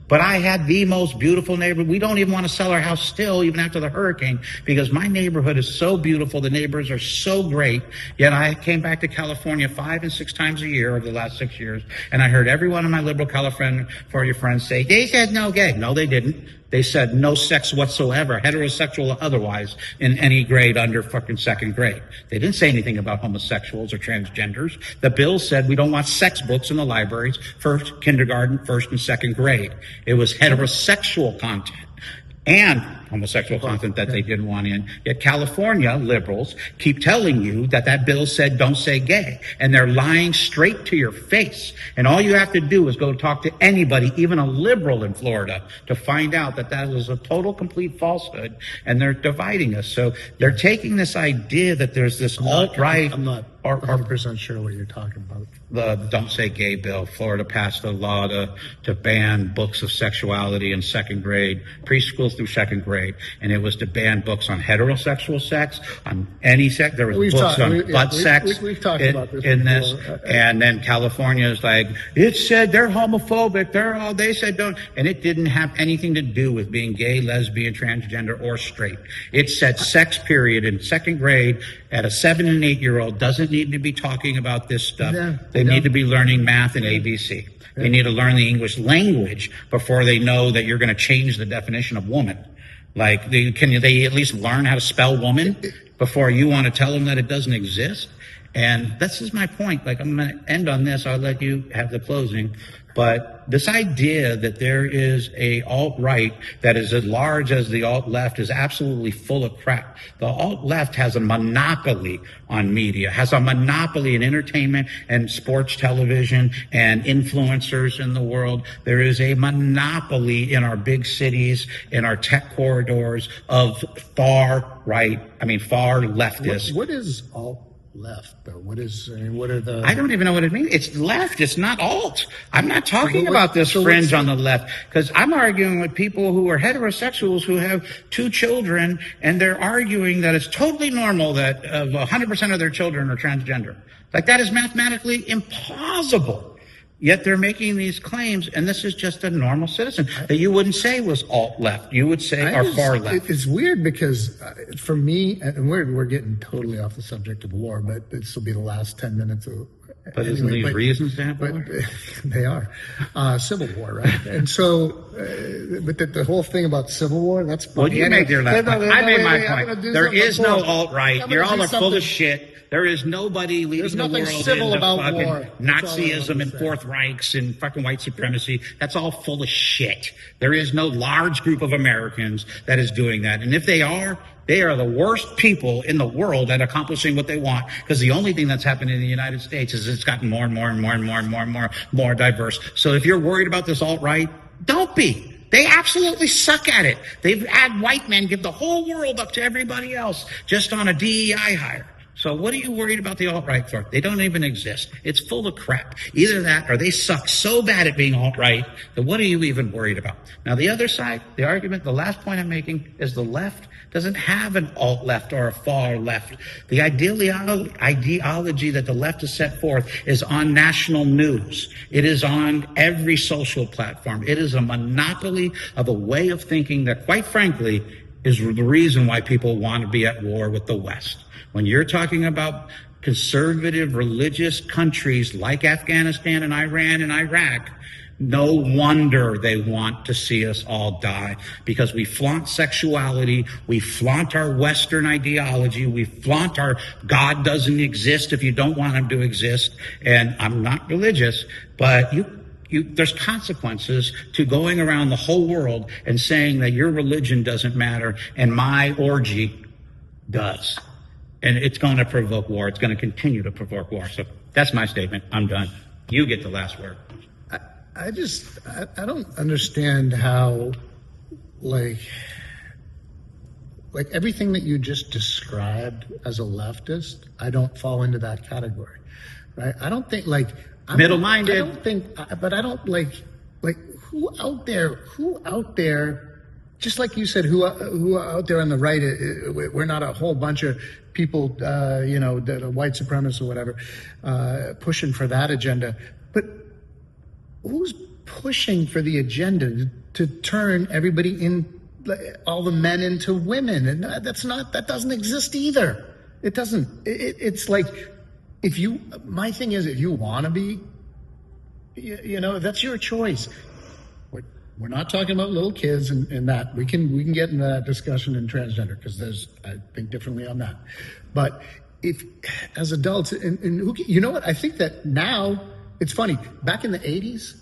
But I had the most beautiful neighborhood. We don't even want to sell our house still, even after the hurricane, because my neighborhood is so beautiful. The neighbors are so great. Yet I came back to California 5 and 6 times a year over the last 6 years, and I heard every one of my liberal California friends say, they said no gay. No, they didn't. They said no sex whatsoever, heterosexual or otherwise, in any grade under fucking second grade. They didn't say anything about homosexuals or transgenders. The bill said we don't want sex books in the libraries for kindergarten, first and second grade. It was heterosexual content and homosexual content that they didn't want in. Yet California liberals keep telling you that bill said don't say gay. And they're lying straight to your face. And all you have to do is go talk to anybody, even a liberal in Florida, to find out that is a total, complete falsehood. And they're dividing us. So they're taking this idea that there's this alt-right. I'm not 100% sure what you're talking about. The Don't Say Gay bill. Florida passed a law to ban books of sexuality in second grade, preschool through second grade. And it was to ban books on heterosexual sex, on any sex. There was books on butt sex. We've talked about this in before. this. And then California is like, it said they're homophobic. They said don't. And it didn't have anything to do with being gay, lesbian, transgender, or straight. It said sex, period. In second grade, at a 7 and 8 year old doesn't need to be talking about this stuff. Yeah, they need to be learning math and ABC. They need to learn the English language before they know that you're going to change the definition of woman. Like, can they at least learn how to spell woman before you want to tell them that it doesn't exist? And this is my point. Like, I'm going to end on this. I'll let you have the closing. But this idea that there is a alt-right that is as large as the alt-left is absolutely full of crap. The alt-left has a monopoly on media, has a monopoly in entertainment and sports television and influencers in the world. There is a monopoly in our big cities, in our tech corridors of far leftists. What is alt-left, though? What are the... I don't even know what it means. It's left. It's not alt. I'm not talking about this fringe on the left, because I'm arguing with people who are heterosexuals who have 2 children, and they're arguing that it's totally normal that 100% of their children are transgender. Like, that is mathematically implausible. Yet they're making these claims, and this is just a normal citizen that you wouldn't say was alt-left. You would say are far left. It's weird because for me, and we're getting totally off the subject of the war, but this will be the last 10 minutes But isn't these reasons to have but war? they are civil war, right? And so, but the whole thing about civil war, that's funny. Well, you make your last point. I made my I'm point. gonna There do is something no before. alt-right. I'm You're gonna all do are full of something- shit. There is nobody leading the nothing world civil into about fucking war. That's all I Nazism wanna and say. Fourth Reichs and fucking white supremacy. That's all full of shit. There is no large group of Americans that is doing that. And if they are the worst people in the world at accomplishing what they want, because the only thing that's happened in the United States is it's gotten more and more and more and more and more and more diverse. So if you're worried about this alt-right, don't be. They absolutely suck at it. They've had white men give the whole world up to everybody else just on a DEI hire. So what are you worried about the alt-right for? They don't even exist. It's full of crap. Either that or they suck so bad at being alt-right that what are you even worried about? Now, the other side, the argument, the last point I'm making is the left doesn't have an alt-left or a far left. The ideology that the left has set forth is on national news. It is on every social platform. It is a monopoly of a way of thinking that, quite frankly, is the reason why people want to be at war with the West. When you're talking about conservative religious countries like Afghanistan and Iran and Iraq, no wonder they want to see us all die, because we flaunt sexuality, we flaunt our Western ideology, we flaunt our God doesn't exist if you don't want him to exist. And I'm not religious, but there's consequences to going around the whole world and saying that your religion doesn't matter and my orgy does. And it's going to provoke war. It's going to continue to provoke war. So that's my statement. I'm done. You get the last word. I don't understand how, like everything that you just described as a leftist, I don't fall into that category, right? I don't think middle-minded. I don't think, but I don't like who out there, just like you said, who out there on the right, we're not a whole bunch of people, that are white supremacists or whatever, pushing for that agenda. But who's pushing for the agenda to turn everybody all the men into women? And that doesn't exist either. It doesn't. It's like, my thing is, if you want to be, that's your choice. We're not talking about little kids and that. We can get into that discussion in transgender, because I think differently on that. But if, as adults, and you know what? I think that now, it's funny. Back in the 80s,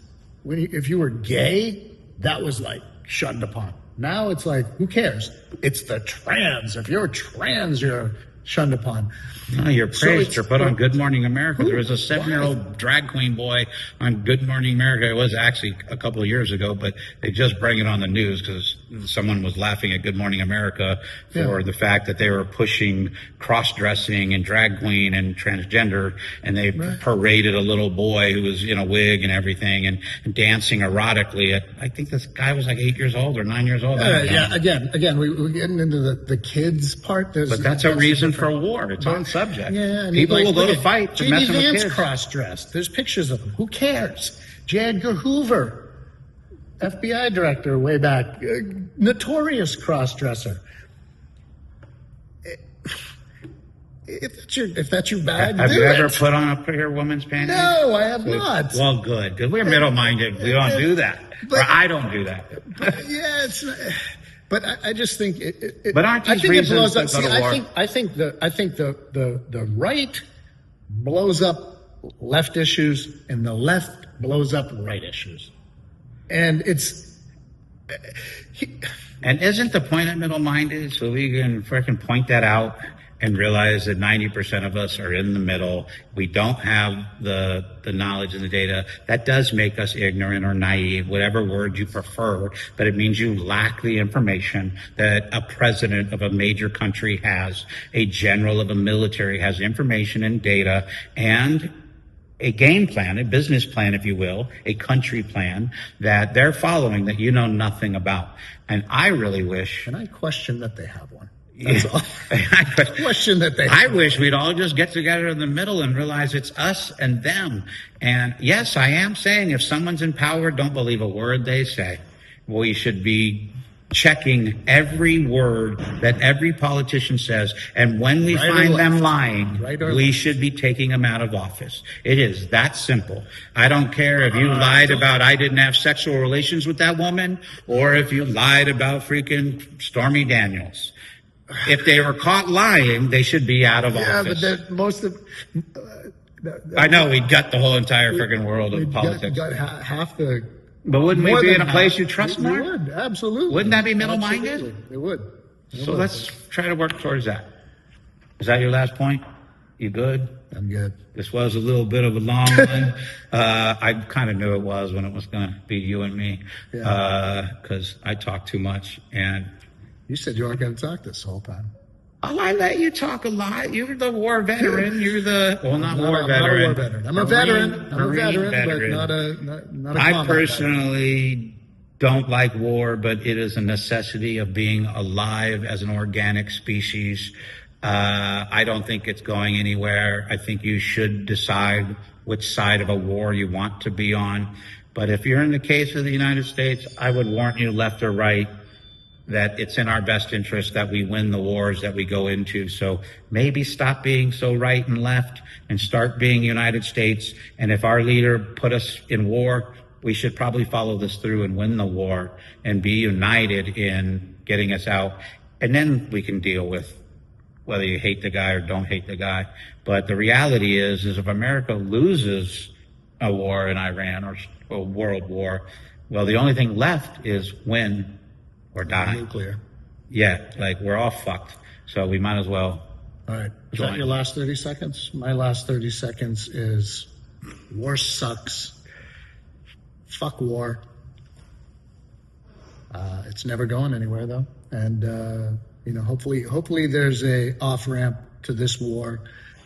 if you were gay, that was like shunned upon. Now it's like, who cares? It's the trans. If you're trans, you're shunned upon. No, you're praised. You're put on Good Morning America. There was a 7-year-old drag queen boy on Good Morning America. It was actually a couple of years ago, but they just bring it on the news because someone was laughing at Good Morning America for the fact that they were pushing cross-dressing and drag queen and transgender, and they paraded a little boy who was in a wig and everything and dancing erotically. I think this guy was like 8 years old or 9 years old. Again, we're getting into the kids part. But that's a reason for war. It's on subject. Yeah, people will go to fight for messing with kids. Cross-dressed. There's pictures of him. Who cares? J. Edgar Hoover, FBI director way back, notorious cross-dresser. If that's your bag, have you ever put on a prettier woman's panties? No, I have not. Well, good, because we're middle-minded. We don't do that. Or I don't do that. It's not. But I just think But aren't these reasons to go to war? I think the right blows up left issues and the left blows up right issues, and and isn't the point of middle-minded so we can freaking point that out and realize that 90% of us are in the middle. We don't have the knowledge and the data. That does make us ignorant or naive, whatever word you prefer, but it means you lack the information that a president of a major country has, a general of a military has information and data, and a game plan, a business plan, if you will, a country plan that they're following that you know nothing about. And I really wish... And I question that they have one. That's all. Question that I wish we'd all just get together in the middle and realize it's us and them. And yes, I am saying if someone's in power, don't believe a word they say. We should be checking every word that every politician says. And when we Right or find them left. lying, Right or we left. should be taking them out of office. It is that simple. I don't care if you lied about I didn't have sexual relations with that woman, or if you lied about freaking Stormy Daniels. If they were caught lying, they should be out of Yeah, office. but most of I know we gut the whole entire friggin' world of politics. got half the. But wouldn't we more be than in a place half. you trust We more? would, absolutely. Wouldn't that be middle-minded? Absolutely. It would. So let's try to work towards that. Is that your last point? You good? I'm good. This was a little bit of a long one. I kind of knew it was when it was going to be you and me, because I talk too much. And You said you weren't going to talk this whole time. oh, I let you talk a lot. You're the war veteran. You're the I'm not a war veteran. I'm a veteran. I'm a veteran, but not a I combat personally don't like war, but it is a necessity of being alive as an organic species. I don't think it's going anywhere. I think you should decide which side of a war you want to be on. But if you're in the case of the United States, I would warn you left or right that it's in our best interest that we win the wars that we go into. So maybe stop being so right and left and start being United States. And if our leader put us in war, we should probably follow this through and win the war and be united in getting us out. And then we can deal with whether you hate the guy or don't hate the guy. But the reality is if America loses a war in Iran or a world war, well, the only thing left is win or die. Nuclear. Yeah, like we're all fucked. So we might as well. All right. Is Join. that your last 30 seconds? My last 30 seconds is war sucks. Fuck war. It's never going anywhere though. And, hopefully there's a off ramp to this war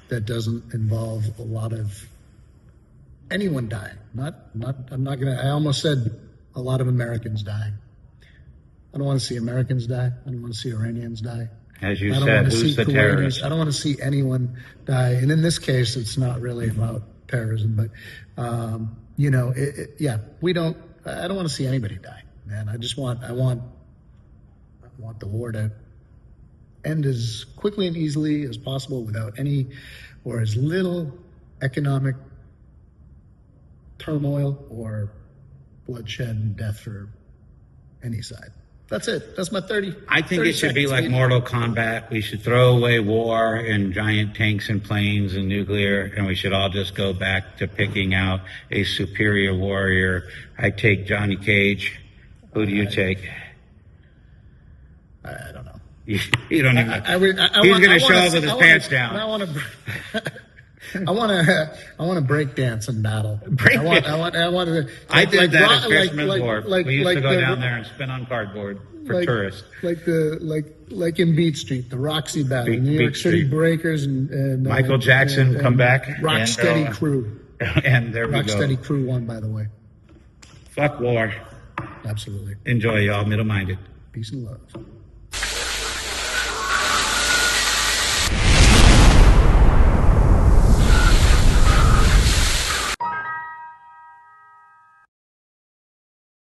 that doesn't involve a lot of anyone dying. I almost said a lot of Americans dying. I don't want to see Americans die. I don't want to see Iranians die. As you said, who's the terrorist? I don't want to see anyone die. And in this case, it's not really about terrorism, but, I don't want to see anybody die, man. I want the war to end as quickly and easily as possible without any or as little economic turmoil or bloodshed and death for any side. That's it. That's my 30. I think it should be like Mortal Kombat. We should throw away war and giant tanks and planes and nuclear, and we should all just go back to picking out a superior warrior. I take Johnny Cage. Who do you take? I don't know. You don't even. He's going to show up with his pants down. I want to break dance in battle. I did that at Christmas War. We used to go down there and spin on cardboard for tourists. Like in Beat Street, the Roxy battle, New York City Street. Breakers, and Michael Jackson come back. Rocksteady Crew. And there we go. Rocksteady Crew won, by the way. Fuck war. Absolutely. Enjoy, y'all. Middle-minded. Peace and love.